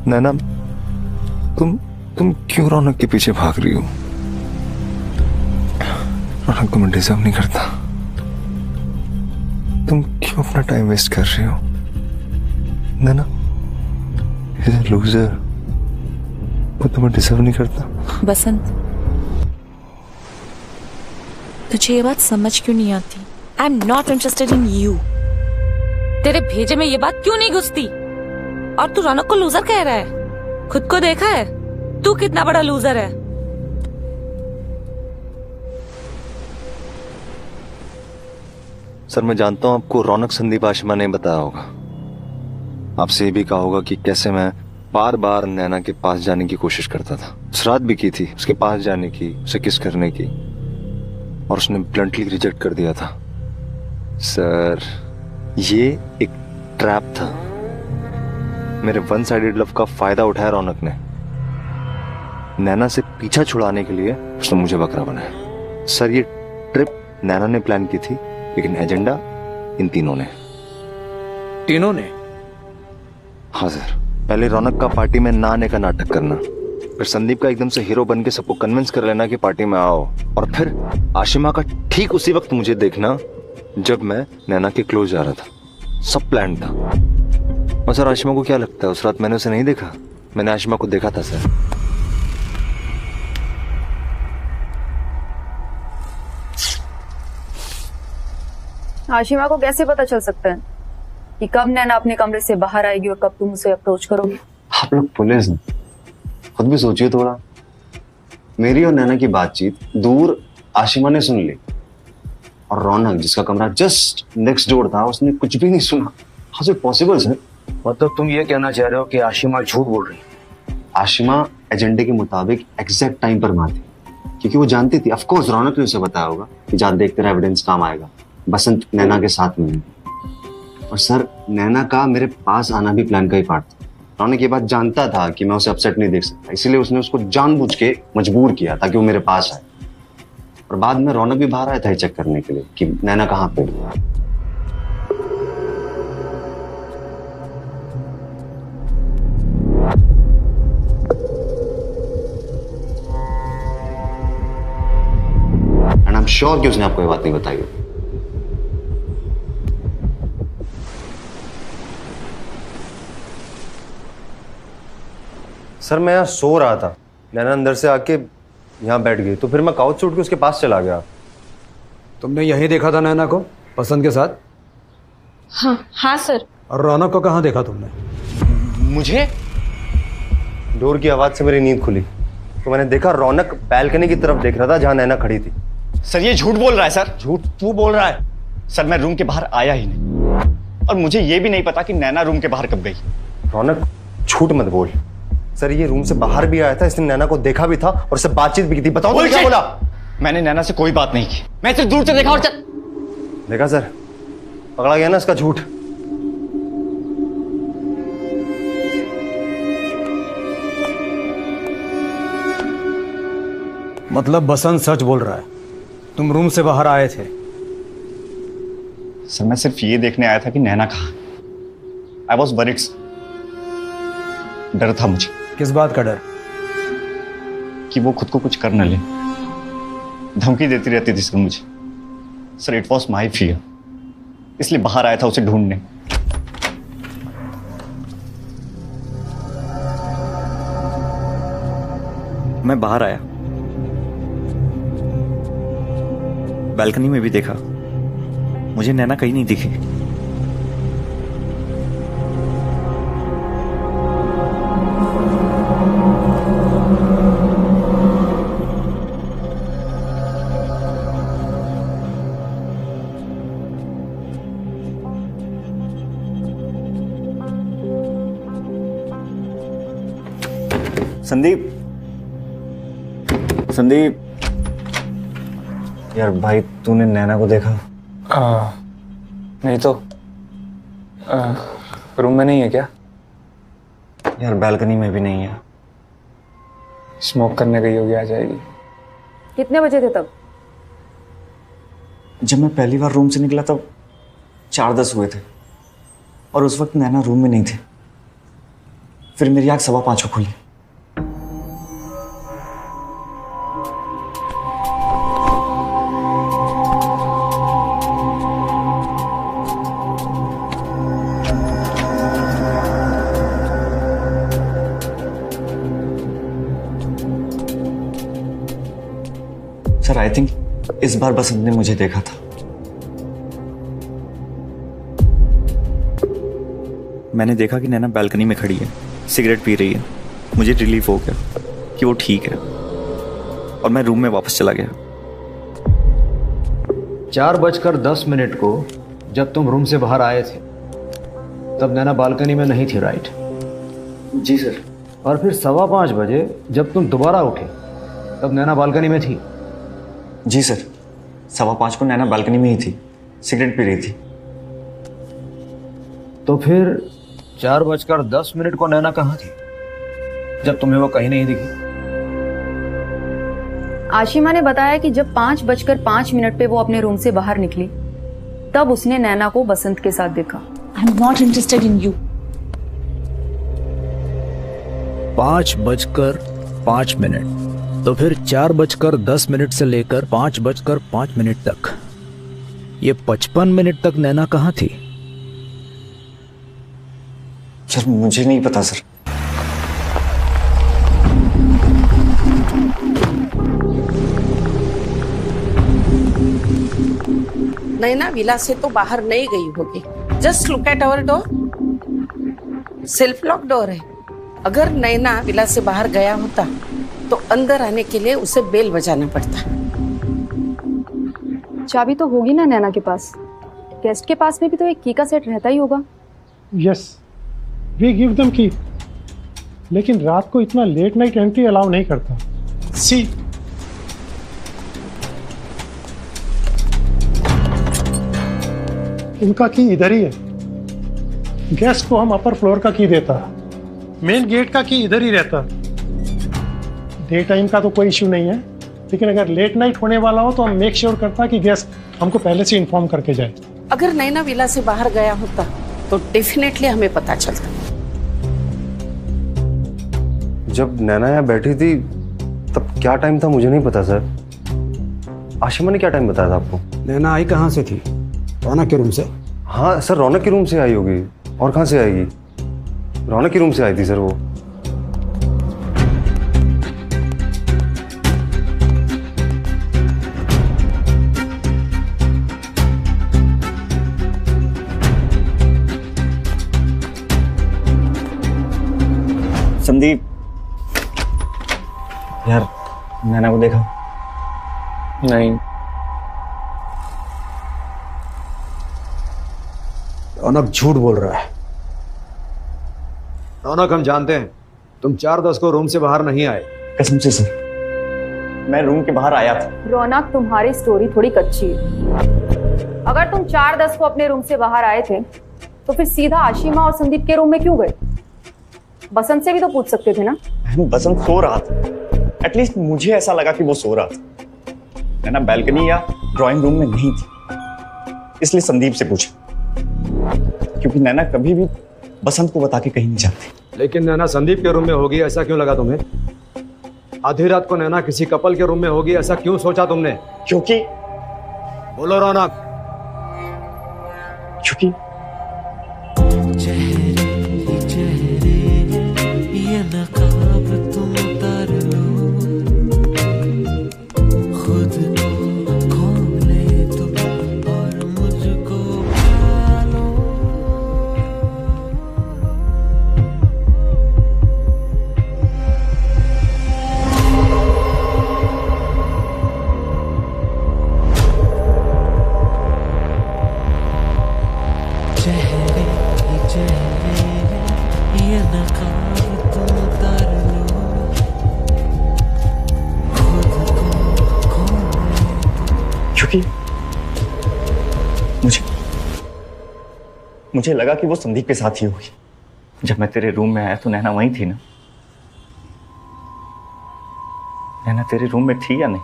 नैना, तुम क्यों रौनक के पीछे भाग रही हो? रौनक तुम्हें डिजर्व नहीं करता। तुम क्यों अपना टाइम वेस्ट कर रही हो? नैना, लूजर, वो तुम्हें डिजर्व नहीं करता। बसंत, तुझे ये बात समझ क्यों नहीं आती? आई am not interested in you. तेरे भेजे में ये बात क्यों नहीं घुसती? और तू रौनक को लूजर कह रहा है? खुद को देखा है तू कितना बड़ा लूजर है? सर, मैं जानता हूं आपको रौनक संदीप आशिमा ने बताया होगा। आपसे ये भी कहा होगा कि कैसे मैं बार बार नैना के पास जाने की कोशिश करता था। उस रात भी की थी, उसके पास जाने की, उसे किस करने की, और उसने ब्लंटली रिजेक्ट कर दिया था। सर, ये एक ट्रैप था। मेरे वन साइडेड लव का फायदा उठाया रौनक ने। नैना से पीछा छुड़ाने के लिए उसने मुझे बकरा बनाया। सर ये ट्रिप नैना ने प्लान की थी, लेकिन एजेंडा इन तीनों ने। तीनों ने? हाँ सर, पहले रौनक का पार्टी में ना आने का नाटक करना, फिर संदीप का एकदम से हीरो बन के सबको कन्विंस कर लेना कि पार्टी में आओ, और फिर आशिमा का ठीक उसी वक्त मुझे देखना जब मैं नैना के क्लोज जा रहा था। सब प्लान था। और सर आशिमा को क्या लगता है, उस रात मैंने उसे नहीं देखा? मैंने आशिमा को देखा था सर। आशिमा को कैसे पता चल सकता है कि कब नैना अपने कमरे से बाहर आएगी और कब तुम उसे अप्रोच करोगे? आप लोग पुलिस खुद भी सोचिए थोड़ा। मेरी और नैना की बातचीत दूर आशिमा ने सुन ली, और रौनक जिसका कमरा जस्ट नेक्स्ट डोर था उसने कुछ भी नहीं सुना। How is it possible sir? मतलब तुम ये कहना चाह रहे हो कि आशिमा झूठ बोल रही है? आशिमा एजेंडे के मुताबिक एग्जैक्ट टाइम पर वहां थी, क्योंकि वो जानती थी, ऑफ कोर्स रौनक ने उसे बताया होगा कि जा देखते रहे एविडेंस काम आएगा, बसंत नैना के साथ में। और सर नैना का मेरे पास आना भी प्लान का ही पार्ट था। रौनक ये बात जानता था कि मैं उसे अपसेट नहीं देख सकता, इसीलिए उसने उसको जानबूझ के मजबूर किया ताकि वो मेरे पास आए। और बाद में रौनक भी बाहर आया था चेक करने के लिए कि नैना कहाँ पे है। एंड आई एम श्योर कि उसने आपको ये बात नहीं बताई। सर मैं यहाँ सो रहा था, नैना अंदर से आके यहाँ बैठ गई, तो फिर मैं काउच से उठ के उसके पास चला गया। तुमने यहीं देखा था नैना को पसंद के साथ? हाँ सर। और रौनक को कहाँ देखा तुमने? मुझे डोर की आवाज से मेरी नींद खुली, तो मैंने देखा रौनक बैल्कनी की तरफ देख रहा था जहाँ नैना खड़ी थी। सर ये झूठ बोल रहा है सर। झूठ तू बोल रहा है? सर मैं रूम के बाहर आया ही नहीं, और मुझे ये भी नहीं पता कि नैना रूम के बाहर कब गई। रौनक झूठ मत बोल। सर ये रूम से बाहर भी आया था, इसने नैना को देखा भी था और उससे बातचीत भी की थी। बताओ क्या बोला? मैंने नैना से कोई बात नहीं की, मैं सिर्फ दूर से देखा और चल। देखा सर, पकड़ा गया ना इसका झूठ। मतलब बसंत सच बोल रहा है, तुम रूम से बाहर आए थे? सर मैं सिर्फ ये देखने आया था कि नैना कहाँ। I was worried. डर था मुझे। किस बात का डर? कि वो खुद को कुछ कर न ले, धमकी देती रहती थी सर मुझे। Sir it was my fear, इसलिए बाहर आया था उसे ढूंढने। मैं बाहर आया, बालकनी में भी देखा, मुझे नैना कहीं नहीं दिखी। संदीप, संदीप यार भाई तूने नैना को देखा? नहीं तो रूम में नहीं है क्या? यार बालकनी में भी नहीं है। स्मोक करने गई होगी, आ जाएगी। कितने बजे थे तब? जब मैं पहली बार रूम से निकला तब 4:10 हुए थे, और उस वक्त नैना रूम में नहीं थी। फिर मेरी आँख 5:15 को खुली। सर आई थिंक इस बार बसंत ने मुझे देखा था। मैंने देखा कि नैना बालकनी में खड़ी है, सिगरेट पी रही है। मुझे रिलीफ हो गया कि वो ठीक है, और मैं रूम में वापस चला गया। 4:10 को जब तुम रूम से बाहर आए थे तब नैना बालकनी में नहीं थी, राइट? जी सर। और फिर 5:15 बजे जब तुम दोबारा उठे तब नैना बालकनी में थी? जी सर, 5:15 को नैना बालकनी में ही थी, सिगरेट पी रही थी। तो फिर 4:10 को नैना कहाँ थी जब तुम्हें वो कहीं नहीं दिखी? आशिमा ने बताया कि जब 5:05 पे वो अपने रूम से बाहर निकली तब उसने नैना को बसंत के साथ देखा। आई am not interested in you. 5:05 तो फिर 4:10 से लेकर 5:05 तक, ये 55 मिनट तक नैना कहाँ थी? सर मुझे नहीं पता सर। नैना विला से तो बाहर नहीं गई होगी। Just look at our door, self lock door है। अगर नैना विला से बाहर गया होता तो अंदर आने के लिए उसे बेल बजाना पड़ता। चाबी तो होगी ना नैना के पास। गेस्ट के पास में भी तो एक की का सेट रहता ही होगा। यस, वी गिव देम की, लेकिन रात को इतना लेट नाइट एंट्री अलाउ नहीं करता। सी, इनका की इधर ही है। गेस्ट को हम अपर फ्लोर का की देता, मेन गेट का की इधर ही रहता। डे टाइम का तो कोई इश्यू नहीं है, लेकिन अगर लेट नाइट होने वाला हो तो हम मेक श्योर करता कि गेस्ट हमको पहले से इन्फॉर्म करके जाए। अगर नैना विला से बाहर गया होता तो डेफिनेटली हमें पता चलता। जब नैना यहाँ बैठी थी तब क्या टाइम था मुझे नहीं पता सर। आशिमा ने क्या टाइम बताया था आपको? नैना आई कहाँ से थी? रौनक के रूम से। हाँ सर, रौनक के रूम से आई होगी। और कहाँ से आएगी? रौनक के रूम से आई थी सर वो। संदीप, यार नैना को देखा? नहीं। रौनक झूठ बोल रहा है। रौनक, हम जानते हैं तुम 4:10 को रूम से बाहर नहीं आए। कसम से सर, मैं रूम के बाहर आया था। रौनक, तुम्हारी स्टोरी थोड़ी कच्ची है। अगर तुम 4:10 को अपने रूम से बाहर आए थे तो फिर सीधा आशिमा और संदीप के रूम में क्यों गए? बसंत से भी तो पूछ सकते थे ना। बसंत सो रहा था, एटलीस्ट मुझे ऐसा लगा कि वो सो रहा था। नैना बैल्कनी या ड्राइंग रूम में नहीं थी, इसलिए संदीप से पूछा, क्योंकि नैना कभी भी बसंत को बता के कहीं नहीं जाती। लेकिन नैना संदीप के रूम में होगी ऐसा क्यों लगा तुम्हें? आधी रात को नैना किसी कपल के रूम में होगी ऐसा क्यों सोचा तुमने? क्योंकि, बोलो रौनक। क्योंकि ये नकाब तुम उतार लो, खुद को खोले तुम और मुझको पालो। चेहरे ही चेहरे ये नकाब तुम उतार लो, खुद को खोले। क्योंकि मुझे लगा कि वो संदीप के साथ ही होगी। जब मैं तेरे रूम में आया तो नैना वहीं थी ना? नैना तेरे रूम में थी या नहीं?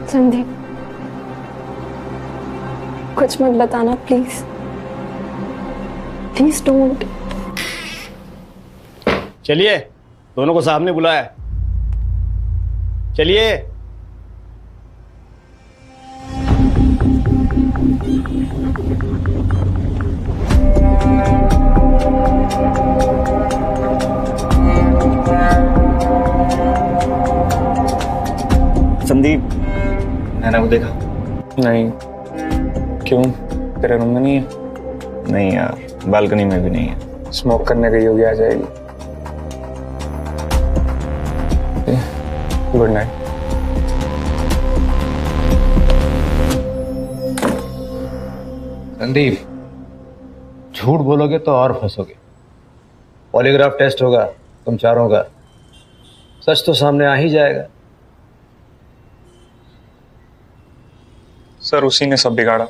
संदीप, कुछ मत बताना प्लीज, प्लीज डोंट। चलिए, दोनों को सामने बुलाया। चलिए। संदीप, नैना को देखा? नहीं। क्यों, तेरे रूम में नहीं है? नहीं यार, बालकनी में भी नहीं है। स्मोक करने गई होगी, आ जाएगी। Good night. संदीप, झूठ बोलोगे तो और फंसोगे। पॉलीग्राफ टेस्ट होगा तुम चारों का, सच तो सामने आ ही जाएगा। सर उसी ने सब बिगाड़ा।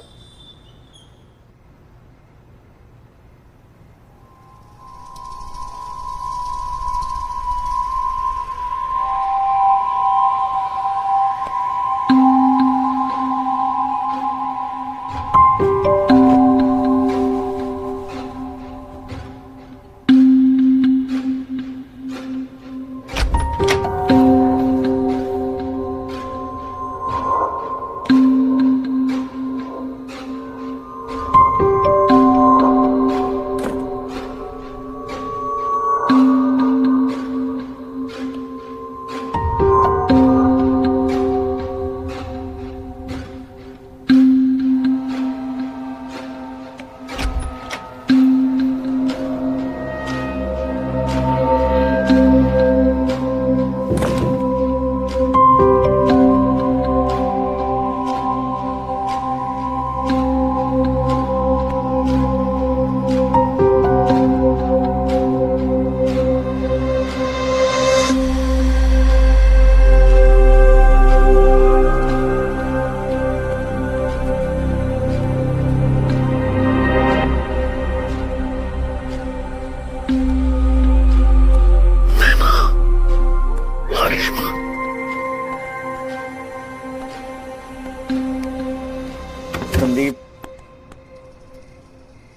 संदीप,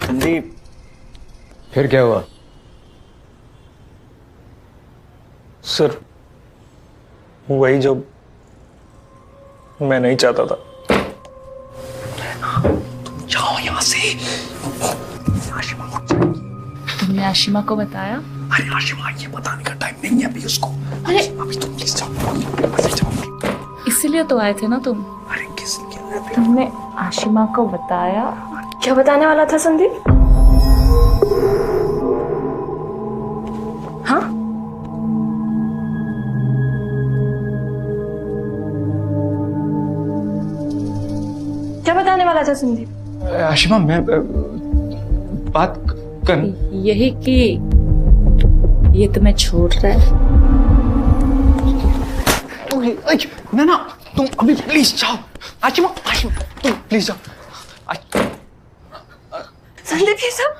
संदीप, फिर क्या हुआ? सर वही जो मैं नहीं चाहता था। तुम जाओ यहां से। आशिमा उठ जाएगी। तुमने आशिमा को बताया? अरे आशिमा ये बताने का टाइम नहीं है अभी उसको। अरे अभी तुम प्लीज जाओ। इसीलिए तो आए थे ना तुम। अरे किस लिए? तुमने आशिमा को बताया? क्या बताने वाला था संदीप? हाँ क्या बताने वाला था संदीप? आशिमा मैं बात कर यही कि ये तुम्हें छोड़ रहा है। ना तुम अभी प्लीज जाओ। आशिमा आशिमा तुम प्लीज जाओ। संदीप ये सब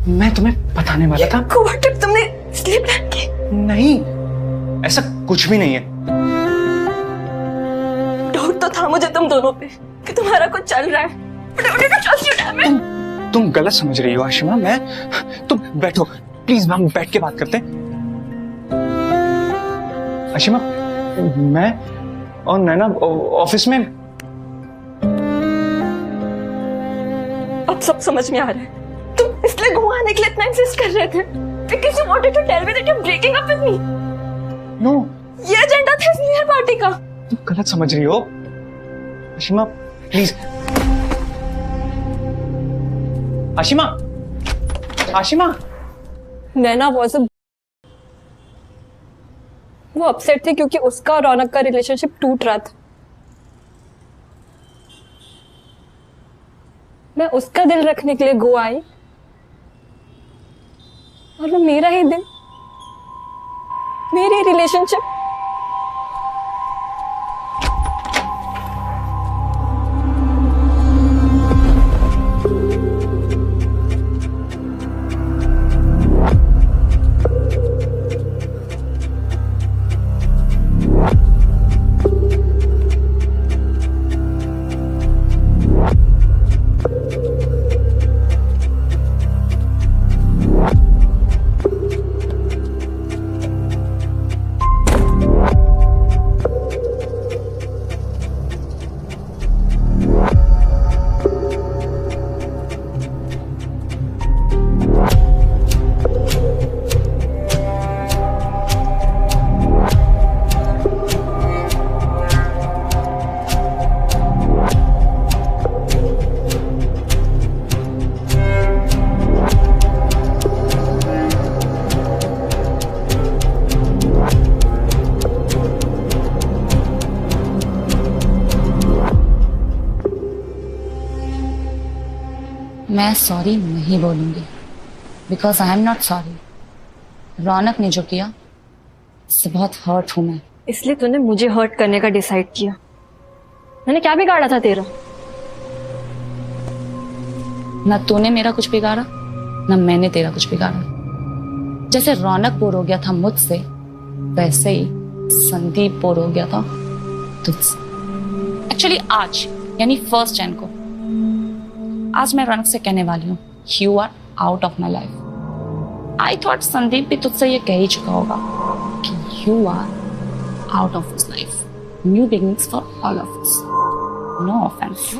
मैं तुम्हें बताने वाला था। व्हाट इफ तुमने इसलिए प्लान की? नहीं ऐसा कुछ भी नहीं है। डाउट तो था मुझे तुम दोनों पे कि तुम्हारा कुछ चल रहा है। But I wanted to trust you, damn it. तुम गलत समझ रही हो आशिमा। तुम बैठो प्लीज, हम बैठ के बात करते हैं। आशिमा मैं और नैना ऑफिस में। अब सब समझ में आ रहा है। तुम इसलिए गोवा आने के लिए इतना इंसिस्ट कर रहे थे because you wanted to tell me that you're breaking up with me. No ये एजेंडा था इस न्यू ईयर पार्टी का। तुम गलत समझ रही हो Ashima please. Ashima Ashima Naina was a वो अपसेट थी क्योंकि उसका और रौनक का रिलेशनशिप टूट रहा था। मैं उसका दिल रखने के लिए गोवा आई और वो मेरा ही दिल, मेरी रिलेशनशिप। मैं सॉरी नहीं बोलूंगी because I am not sorry. Raunak ने जो किया इससे बहुत हर्ट हूं मैं। इसलिए तूने मुझे हर्ट करने का डिसाइड किया। मैंने क्या बिगाड़ा था तेरा? ना तूने मेरा कुछ बिगाड़ा, ना मैंने तेरा कुछ बिगाड़ा। जैसे रौनक बोर हो गया था मुझसे, वैसे ही संदीप बोर हो गया था तुझसे। एक्चुअली आज यानी 1 जनवरी को, आज मैं रौनक से कहने वाली हूँ, you are out of my life. I thought Sandeep भी तुझसे ये कह ही चुका होगा कि you are out of his life. New beginnings for all of us. No offence.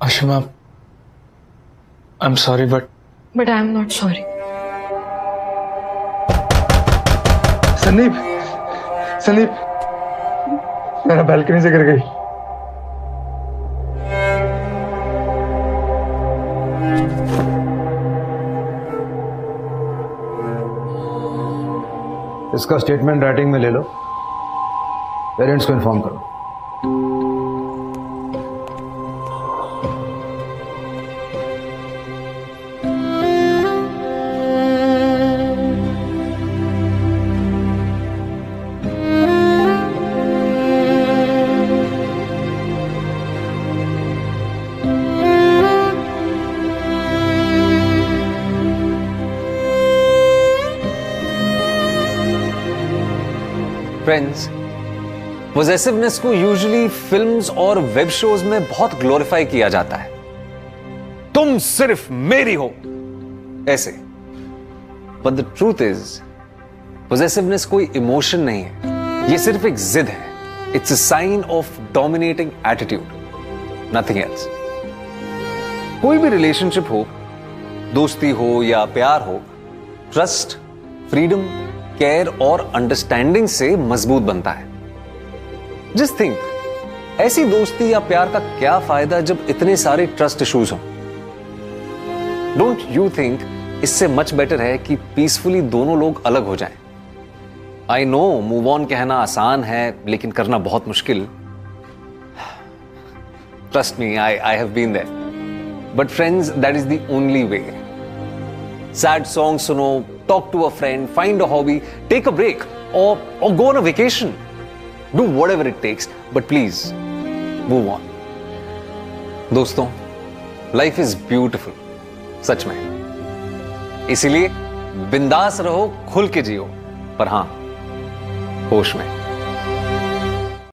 Ashima, I am sorry but I am not sorry. Sandeep, Sandeep, मेरा बालकनी से गिर गई। इसका स्टेटमेंट राइटिंग में ले लो, पेरेंट्स को इन्फॉर्म करो। फ्रेंड्स, पोजेसिवनेस को यूजुअली फिल्म्स और वेब शोज में बहुत ग्लोरीफाई किया जाता है। तुम सिर्फ मेरी हो ऐसे। But the truth is, possessiveness कोई इमोशन नहीं है, ये सिर्फ एक जिद है। It's a sign of dominating attitude, nothing else. कोई भी रिलेशनशिप हो, दोस्ती हो या प्यार हो, ट्रस्ट, फ्रीडम, केयर और अंडरस्टैंडिंग से मजबूत बनता है। जस्ट थिंक, ऐसी दोस्ती या प्यार का क्या फायदा जब इतने सारे ट्रस्ट इश्यूज हों? डोंट यू थिंक इससे मच बेटर है कि पीसफुली दोनों लोग अलग हो जाएं? आई नो मूव ऑन कहना आसान है, लेकिन करना बहुत मुश्किल। Trust me, I have been there. But friends, that is the only way. Sad song सुनो, talk to a friend, find a hobby, take a break, or go on a vacation. Do whatever it takes, but please move on. दोस्तों, life is beautiful, सच में। इसीलिए बिंदास रहो, खुल के जियो, पर हां, होश में।